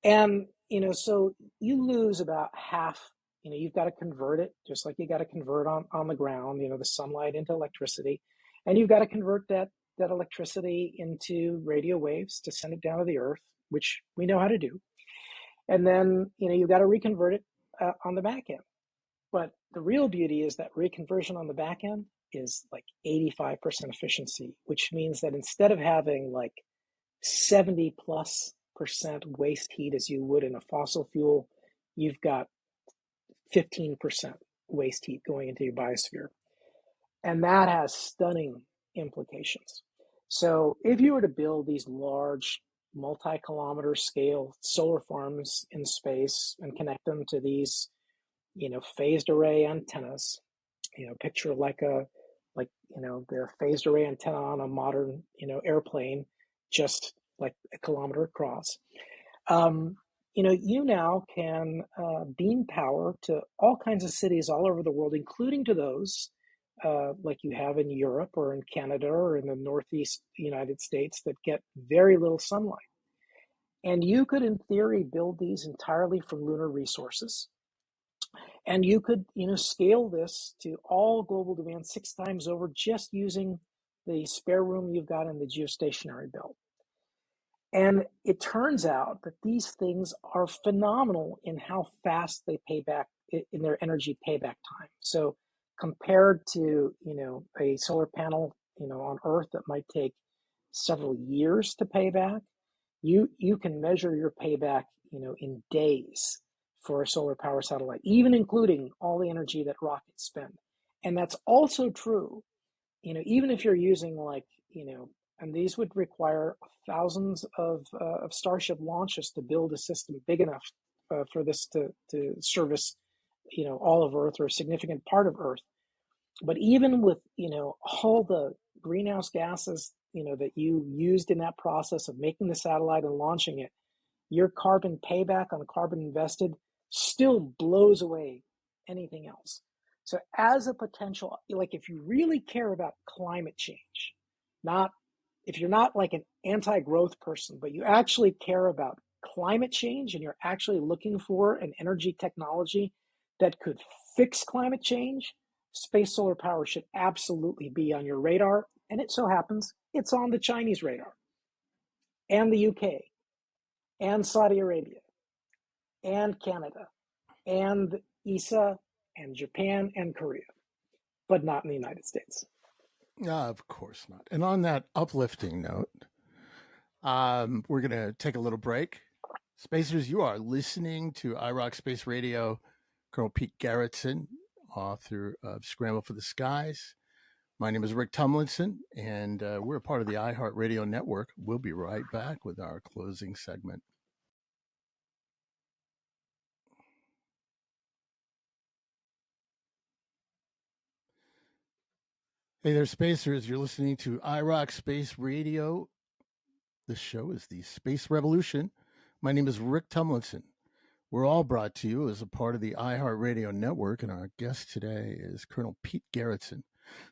S2: And, so you lose about half. You've got to convert it, just like you got to convert on the ground, the sunlight into electricity. And you've got to convert that electricity into radio waves to send it down to the earth, which we know how to do. And then, you've got to reconvert it on the back end. But the real beauty is that reconversion on the back end is like 85% efficiency, which means that instead of having like 70 plus percent waste heat as you would in a fossil fuel, you've got 15% waste heat going into your biosphere. And that has stunning implications. So if you were to build these large multi-kilometer scale solar farms in space and connect them to these, phased array antennas, picture the phased array antenna on a modern, airplane, just like a kilometer across. You now can beam power to all kinds of cities all over the world, including to those like you have in Europe or in Canada or in the Northeast United States that get very little sunlight. And you could, in theory, build these entirely from lunar resources. And you could, scale this to all global demand 6 times over just using the spare room you've got in the geostationary belt. And it turns out that these things are phenomenal in how fast they pay back in their energy payback time. So compared to, a solar panel, on Earth that might take several years to pay back, you can measure your payback, in days for a solar power satellite, even including all the energy that rockets spend. And that's also true, even if you're using like, and these would require thousands of Starship launches to build a system big enough for this to service, all of Earth or a significant part of Earth. But even with, all the greenhouse gases, that you used in that process of making the satellite and launching it, your carbon payback on the carbon invested still blows away anything else. So as a potential, like if you really care about climate change, not if you're not like an anti-growth person, but you actually care about climate change and you're actually looking for an energy technology that could fix climate change, space solar power should absolutely be on your radar. And it so happens it's on the Chinese radar and the UK and Saudi Arabia and Canada and ESA and Japan and Korea, but not in the United States.
S1: Of course not. And on that uplifting note, we're going to take a little break. Spacers, you are listening to iRock Space Radio. Colonel Pete Garretson, author of Scramble for the Skies. My name is Rick Tumlinson, and we're a part of the iHeartRadio network. We'll be right back with our closing segment. Hey there, Spacers. You're listening to iRock Space Radio. The show is the Space Revolution. My name is Rick Tumlinson. We're all brought to you as a part of the iHeartRadio network, and our guest today is Colonel Pete Garretson.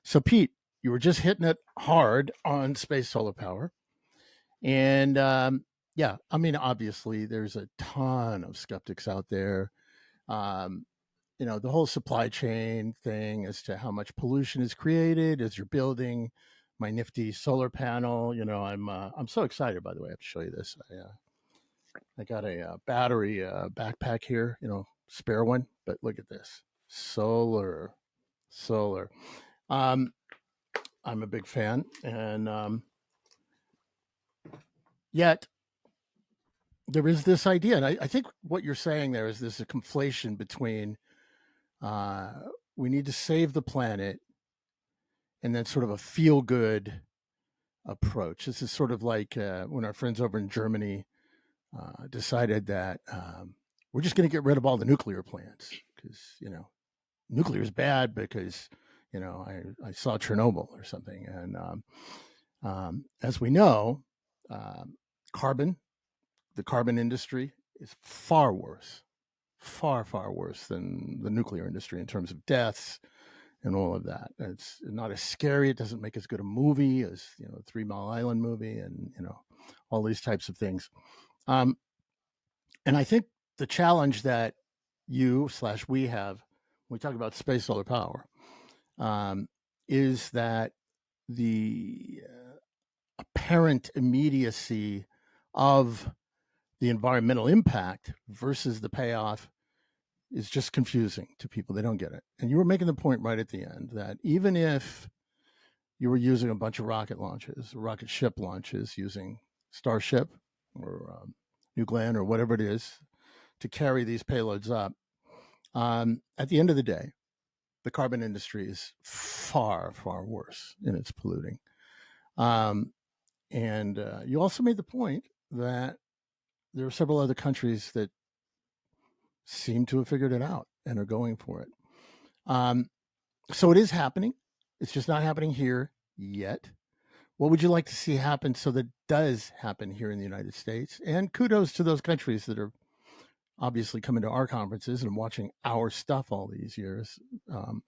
S1: So, Pete, you were just hitting it hard on space solar power. And yeah, I mean, obviously, there's a ton of skeptics out there. Um, the whole supply chain thing as to how much pollution is created as you're building my nifty solar panel. I'm so excited. By the way, I have to show you this. I got a battery backpack here. Spare one, but look at this, solar. Um, I'm a big fan, and yet there is this idea, and I think what you're saying there is there's a conflation between uh, we need to save the planet and then sort of a feel good approach. This is sort of like when our friends over in Germany decided that we're just going to get rid of all the nuclear plants because, nuclear is bad because, I saw Chernobyl or something. And as we know, um, carbon, the carbon industry is far worse, far worse than the nuclear industry in terms of deaths and all of that. It's not as scary. It doesn't make as good a movie as the 3 Mile Island movie, and all these types of things. Um, and I think the challenge that you/we have when we talk about space solar power um, is that the apparent immediacy of the environmental impact versus the payoff is just confusing to people. They don't get it. And you were making the point right at the end that even if you were using a bunch of rocket ship launches using Starship or New Glenn or whatever it is to carry these payloads up, at the end of the day, the carbon industry is far worse in its polluting. And you also made the point that there are several other countries that seem to have figured it out and are going for it. So it is happening. It's just not happening here yet. What would you like to see happen so that does happen here in the United States? And kudos to those countries that are obviously coming to our conferences and watching our stuff all these years.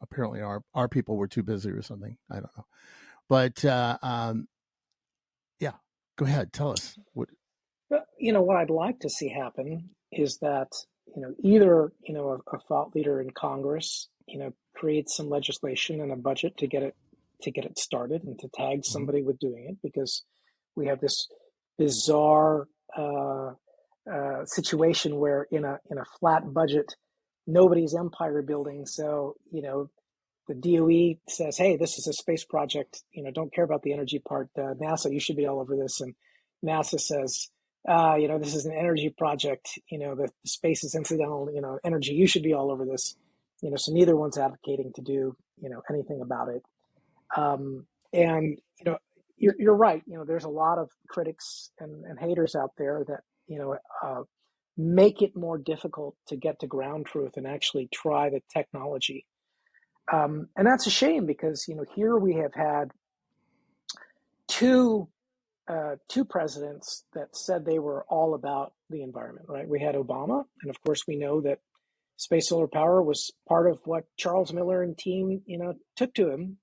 S1: Apparently, our people were too busy or something. I don't know. But yeah, go ahead. Tell us what.
S2: But, what I'd like to see happen is that, either, a thought leader in Congress, creates some legislation and a budget to get it started and to tag
S1: Mhm.
S2: somebody with doing it, because we have this bizarre situation where in a flat budget, nobody's empire building. So, the DOE says, "Hey, this is a space project. Don't care about the energy part. NASA, you should be all over this." And NASA says, "This is an energy project. The space is incidental. Energy. You should be all over this." So neither one's advocating to do anything about it. And you're right. There's a lot of critics and haters out there that make it more difficult to get to ground truth and actually try the technology. And that's a shame because here we have had two two presidents that said they were all about the environment. Right? We had Obama, and of course we know that space solar power was part of what Charles Miller and team took to him.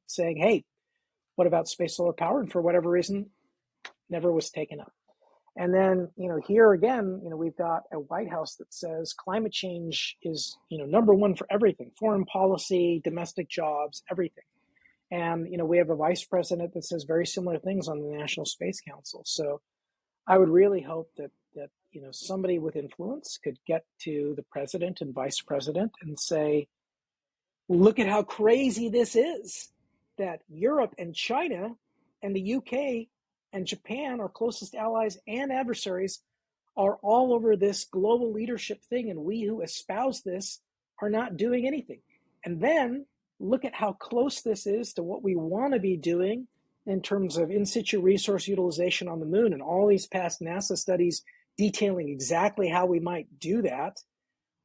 S2: Saying, "Hey, what about space solar power?" And for whatever reason, never was taken up. And then, here again, we've got a White House that says climate change is, number one for everything, foreign policy, domestic jobs, everything. And, we have a vice president that says very similar things on the National Space Council. So I would really hope that somebody with influence could get to the president and vice president and say, look at how crazy this is, that Europe and China and the UK and Japan, our closest allies and adversaries, are all over this global leadership thing, and we who espouse this are not doing anything. And then look at how close this is to what we want to be doing in terms of in situ resource utilization on the moon, and all these past NASA studies detailing exactly how we might do that.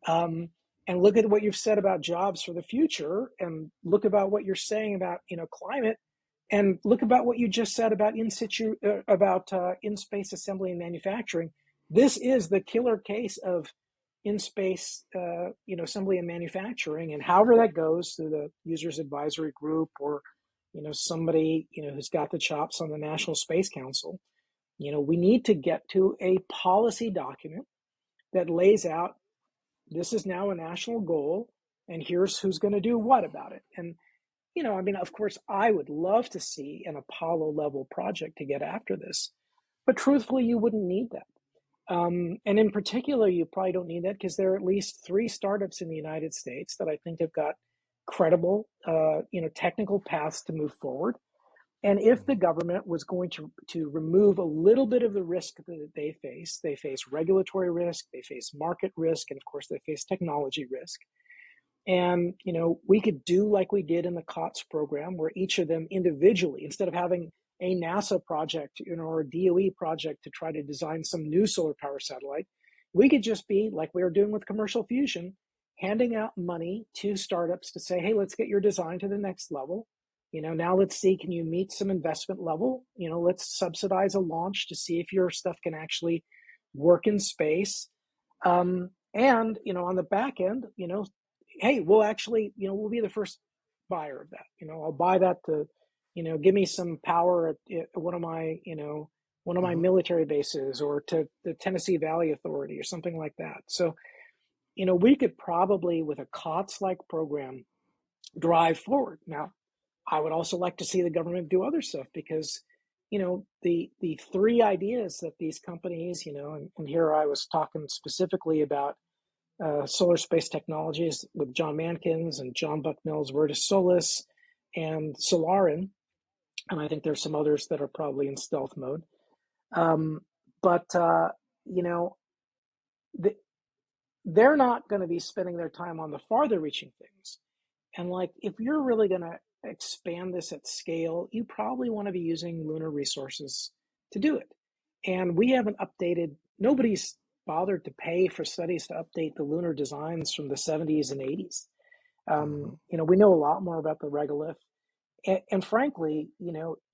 S2: Um, and look at what you've said about jobs for the future, and look about what you're saying about climate, and look about what you just said about in situ about in space assembly and manufacturing. This is the killer case of in space assembly and manufacturing, and however that goes through the users advisory group, or somebody who's got the chops on the National Space Council. We need to get to a policy document that lays out, this is now a national goal, and here's who's going to do what about it. And of course, I would love to see an Apollo level project to get after this, but truthfully, you wouldn't need that. And in particular, you probably don't need that because there are at least 3 startups in the United States that I think have got credible, technical paths to move forward. And if the government was going to remove a little bit of the risk that they face regulatory risk, they face market risk, and of course, they face technology risk. And, we could do like we did in the COTS program, where each of them individually, instead of having a NASA project, or a DOE project to try to design some new solar power satellite, we could just be like we were doing with commercial fusion, handing out money to startups to say, hey, let's get your design to the next level. Now let's see, can you meet some investment level? Let's subsidize a launch to see if your stuff can actually work in space. And, on the back end, hey, we'll actually, we'll be the first buyer of that. I'll buy that to, give me some power at one of my, one of my
S1: Mm-hmm.
S2: military bases, or to the Tennessee Valley Authority or something like that. So, we could probably, with a COTS-like program, drive forward. Now, I would also like to see the government do other stuff, because, the 3 ideas that these companies, and here I was talking specifically about Solar Space Technologies with John Mankins and John Bucknell's Virtus Solis and Solarin, and I think there's some others that are probably in stealth mode. Um, but you know, the, they're not going to be spending their time on the farther reaching things. And like, if you're really going to expand this at scale, you probably want to be using lunar resources to do it. And we haven't updated, nobody's bothered to pay for studies to update the lunar designs from the 70s and 80s.
S1: Mm-hmm.
S2: We know a lot more about the regolith. And frankly,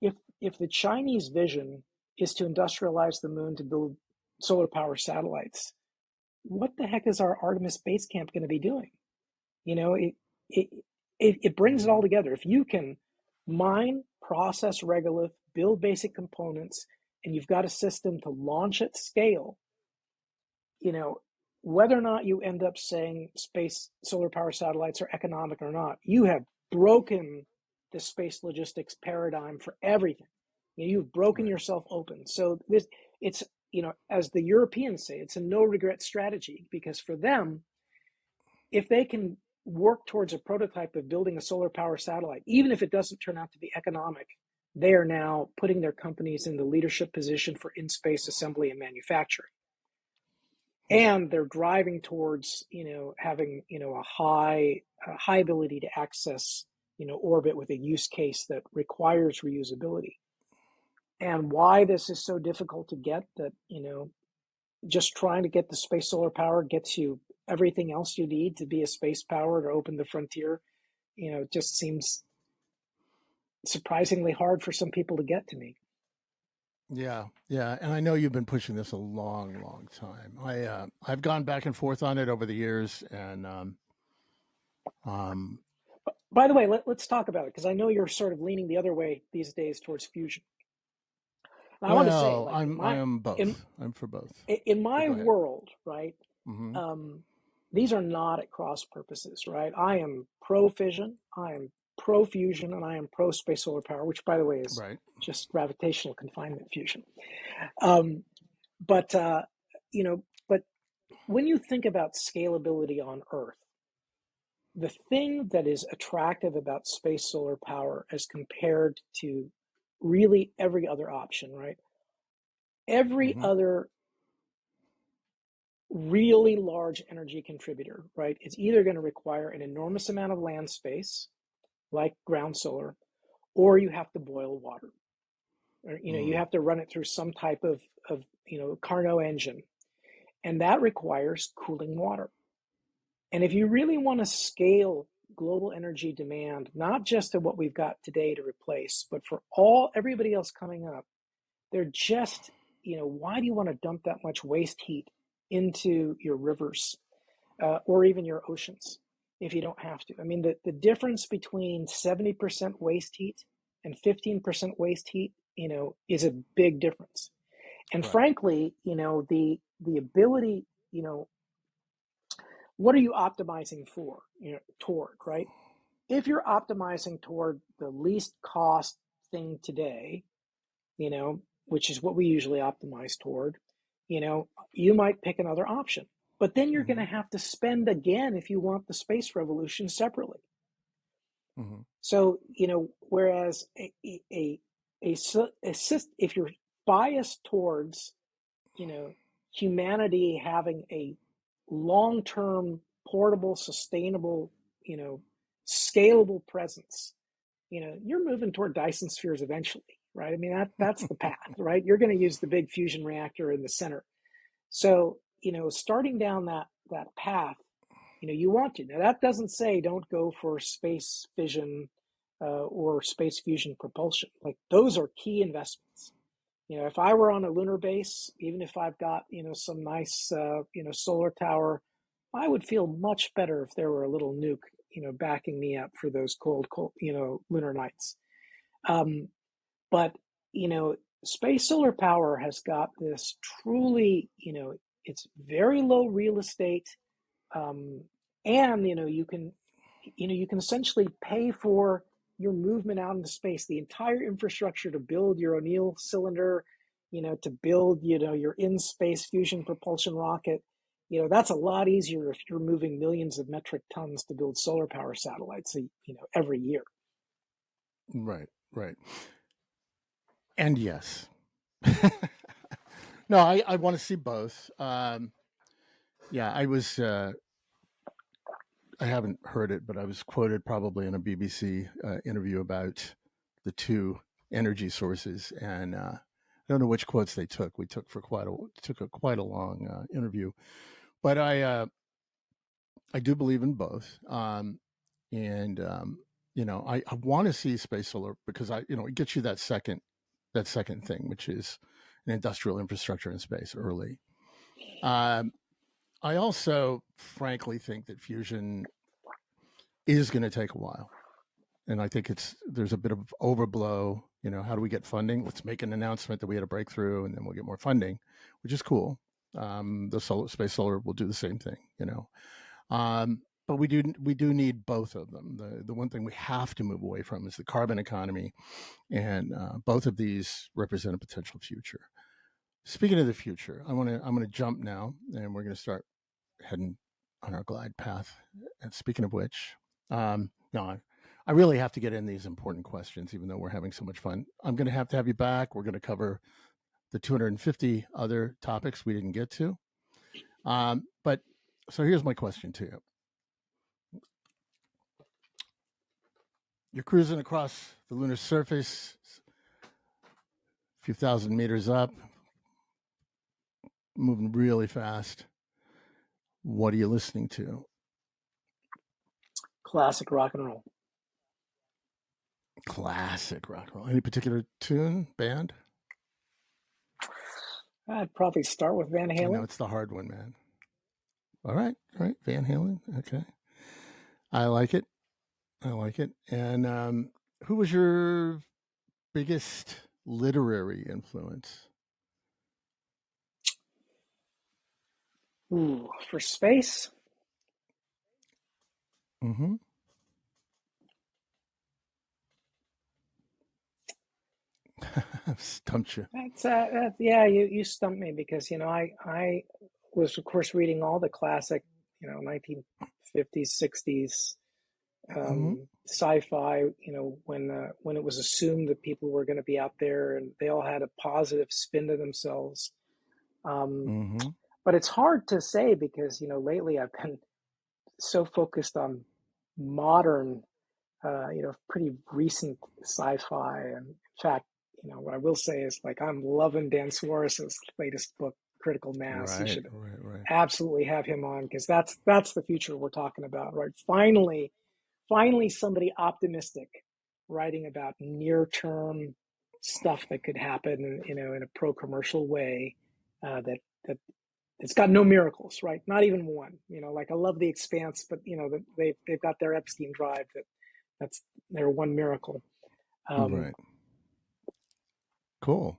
S2: if the Chinese vision is to industrialize the moon to build solar power satellites, what the heck is our Artemis base camp going to be doing? You know, it, it it brings it
S1: Mm-hmm.
S2: all together. If you can mine, process regolith, build basic components, and you've got a system to launch at scale, you know, whether or not you end up saying space solar power satellites are economic or not, you have broken the space logistics paradigm for everything. You've broken
S1: Right.
S2: yourself open. So it's, as the Europeans say, it's a no regret strategy, because for them, if they can work towards a prototype of building a solar power satellite, even if it doesn't turn out to be economic, they are now putting their companies in the leadership position for in-space assembly and manufacturing.
S1: Hmm.
S2: And they're driving towards, having, a high ability to access, orbit with a use case that requires reusability. And why this is so difficult to get, that, just trying to get the space solar power gets you everything else you need to be a space power to open the frontier. It just seems surprisingly hard for some people to get to me.
S1: Yeah, yeah, and I know you've been pushing this a long, long time. I've gone back and forth on it over the years, and um,
S2: By the way, let's talk about it, because I know you're sort of leaning the other way these days towards fusion. And I want to say,
S1: well,
S2: like,
S1: I am
S2: in
S1: both. I'm for both.
S2: in
S1: But
S2: my
S1: go ahead.
S2: world, right?
S1: Hmm.
S2: Um, these are not at cross purposes, right? I am pro fission, I am pro fusion, and I am pro space solar power, which, by the way, is
S1: Right.
S2: just gravitational confinement fusion. Um, but but when you think about scalability on Earth, the thing that is attractive about space solar power as compared to really every other option, right? Every
S1: Hmm.
S2: other really large energy contributor, right, is either going to require an enormous amount of land space, like ground solar, or you have to boil water. Or, you
S1: Mm.
S2: have to run it through some type of Carnot engine, and that requires cooling water. And if you really want to scale global energy demand, not just to what we've got today to replace, but for everybody else coming up, they're just, why do you want to dump that much waste heat into your rivers or even your oceans if you don't have to? I mean, the difference between 70% waste heat and 15% waste heat, is a big difference. And
S1: Right.
S2: frankly, the ability, what are you optimizing for? Toward, right? If you're optimizing toward the least cost thing today, which is what we usually optimize toward, you might pick another option. But then you're going
S1: Mm-hmm.
S2: to have to spend again if you want the space revolution separately.
S1: Mm-hmm.
S2: So, whereas if you're biased towards, humanity having a long-term, portable, sustainable, scalable presence, you're moving toward Dyson spheres eventually, right? I mean, that's the path, right? You're going to use the big fusion reactor in the center. So, starting down that path, you want to. Now, that doesn't say don't go for space fission or space fusion propulsion. Like those are key investments. If I were on a lunar base, even if I've got some nice solar tower, I would feel much better if there were a little nuke backing me up for those cold lunar nights. Um, but space solar power has got this truly, it's very low real estate, um, and you can essentially pay for your movement out into space, the entire infrastructure to build your O'Neill cylinder, to build your in-space fusion propulsion rocket. That's a lot easier if you're moving millions of metric tons to build solar power satellites, every year.
S1: Right. Right. And yes. No, I want to see both. Yeah, I haven't heard it, but I was quoted probably in a BBC interview about the two energy sources, and I don't know which quotes they took. We took a quite a long interview, but I do believe in both, and I want to see space solar because it gets you that second thing, which is an industrial infrastructure in space early. Um, I also, frankly, think that fusion is going to take a while, and I think there's a bit of overblow. How do we get funding? Let's make an announcement that we had a breakthrough, and then we'll get more funding, which is cool. The space solar will do the same thing. But we do need both of them. The one thing we have to move away from is the carbon economy, and both of these represent a potential future. Speaking of the future, I'm gonna jump now, and we're gonna start heading on our glide path. And speaking of which, no, I really have to get in these important questions, even though we're having so much fun. I'm going to have you back. We're going to cover the 250 other topics we didn't get to. But so here's my question to you: You're cruising across the lunar surface, a few thousand meters up, moving really fast. What are you listening to?
S2: Classic rock and roll.
S1: Classic rock and roll. Any particular tune, band?
S2: I'd probably start with Van
S1: I know
S2: Halen.
S1: it's the hard one, man. All right. Van Halen. Okay, I like it. I like it. And who was your biggest literary influence?
S2: Ooh, for space,
S1: Mm-hmm. Stumped you.
S2: yeah, you stumped me because I was of course reading all the classic 1950s 60s
S1: Mm-hmm.
S2: sci-fi, when it was assumed that people were going to be out there and they all had a positive spin to themselves. Um,
S1: Mm-hmm.
S2: but it's hard to say because lately I've been so focused on modern pretty recent sci-fi. And in fact, what I will say is like I'm loving Dan Suarez's latest book, Critical Mass. You
S1: Right,
S2: should
S1: right, right.
S2: absolutely have him on because that's the future we're talking about, right? Finally, somebody optimistic writing about near-term stuff that could happen, in a pro-commercial way, that it's got no miracles, right? Not even one. Like I love The Expanse, but they've got their Epstein drive that's their one miracle. Um,
S1: Right. Cool.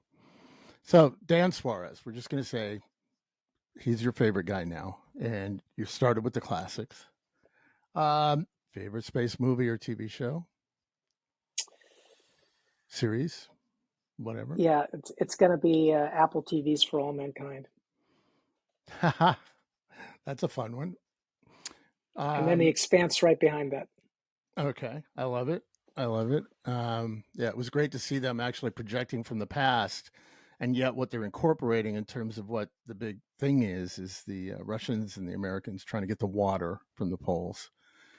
S1: So Dan Suarez, we're just going to say he's your favorite guy now, and you started with the classics. Favorite space movie or TV show, series, whatever.
S2: yeah, it's going to be Apple TVs for All Mankind,
S1: That's a fun one.
S2: and then The
S1: Um,
S2: Expanse right behind that.
S1: okay, I love it. I love it. Yeah, it was great to see them actually projecting from the past, and yet what they're incorporating in terms of what the big thing is the Russians and the Americans trying to get the water from the poles.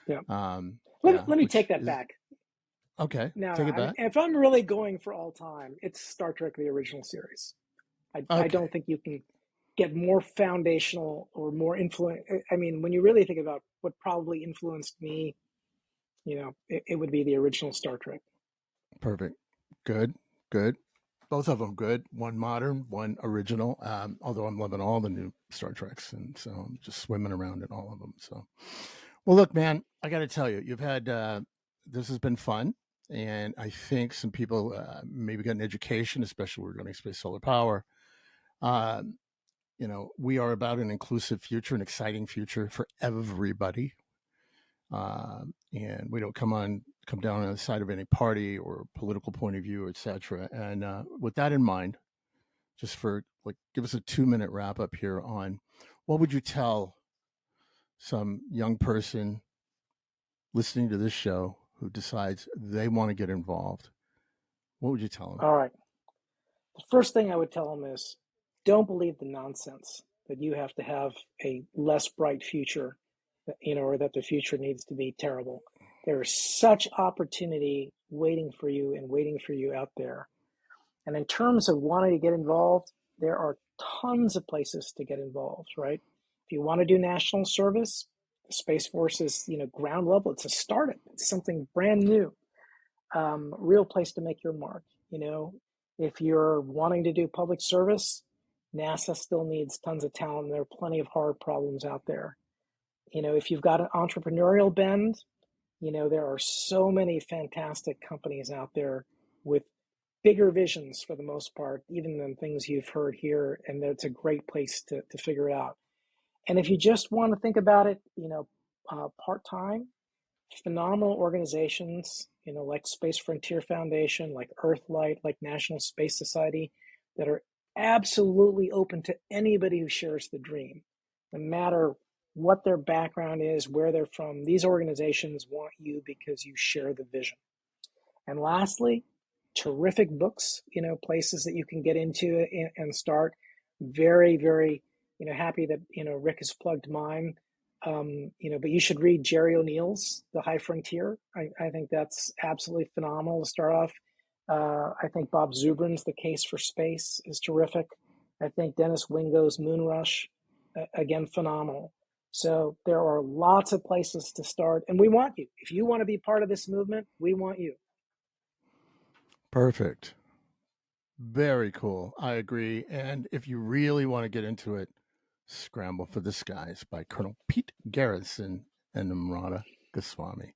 S2: Yeah.
S1: Yeah,
S2: Let me
S1: which
S2: take that
S1: is
S2: back.
S1: okay.
S2: No,
S1: Take it
S2: I mean,
S1: back.
S2: if I'm really going for all time, it's Star Trek: The Original Series. I
S1: Okay,
S2: don't think you can get more foundational or more influence. I mean, when you really think about what probably influenced me, it would be the original Star Trek.
S1: perfect. Good, good. Both of them good. One modern, one original. Although I'm loving all the new Star Treks, and so I'm just swimming around in all of them. So, well, look, man, I got to tell you, you've had this has been fun, and I think some people maybe got an education, especially we're going to space solar power. Um, we are about an inclusive future, an exciting future for everybody, and we don't come down on the side of any party or political point of view, etc. And with that in mind, just for like, give us a 2 minute wrap up here on what would you tell some young person listening to this show who decides they want to get involved? What would you tell them?
S2: All right. The first thing I would tell them is don't believe the nonsense that you have to have a less bright future, or that the future needs to be terrible. There is such opportunity waiting for you and waiting for you out there. And in terms of wanting to get involved, there are tons of places to get involved, right? If you want to do national service, the Space Force is, ground level. It's a startup. It's something brand new. Real place to make your mark. If you're wanting to do public service, NASA still needs tons of talent. There are plenty of hard problems out there. If you've got an entrepreneurial bend, there are so many fantastic companies out there with bigger visions for the most part, even than things you've heard here. And that's a great place to figure it out. And if you just want to think about it, part time, phenomenal organizations, like Space Frontier Foundation, like Earthlight, like National Space Society, that are absolutely open to anybody who shares the dream, no matter what their background is, where they're from. These organizations want you because you share the vision. And lastly, terrific books, places that you can get into and start. Very, very, happy that, Rick has plugged mine. But you should read Jerry O'Neill's The High Frontier. I think that's absolutely phenomenal to start off. I think Bob Zubrin's The Case for Space is terrific. I think Dennis Wingo's Moonrush, again, phenomenal. So there are lots of places to start, and we want you. If you want to be part of this movement, we want you.
S1: Perfect. Very cool. I agree. And if you really want to get into it, Scramble for the Skies by Colonel Pete Garretson and Namrata Goswami.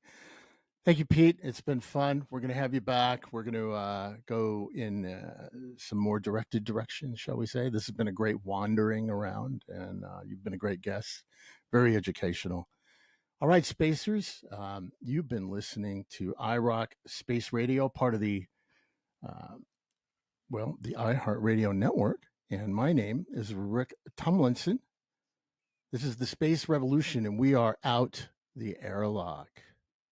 S1: Thank you, Pete. It's been fun. We're going to have you back. We're going to go in some more directed direction, shall we say. This has been a great wandering around, and you've been a great guest. Very educational. All right, Spacers, you've been listening to iRock Space Radio, part of uh, the iHeartRadio network. And my name is Rick Tumlinson. This is the Space Revolution, and we are out the airlock.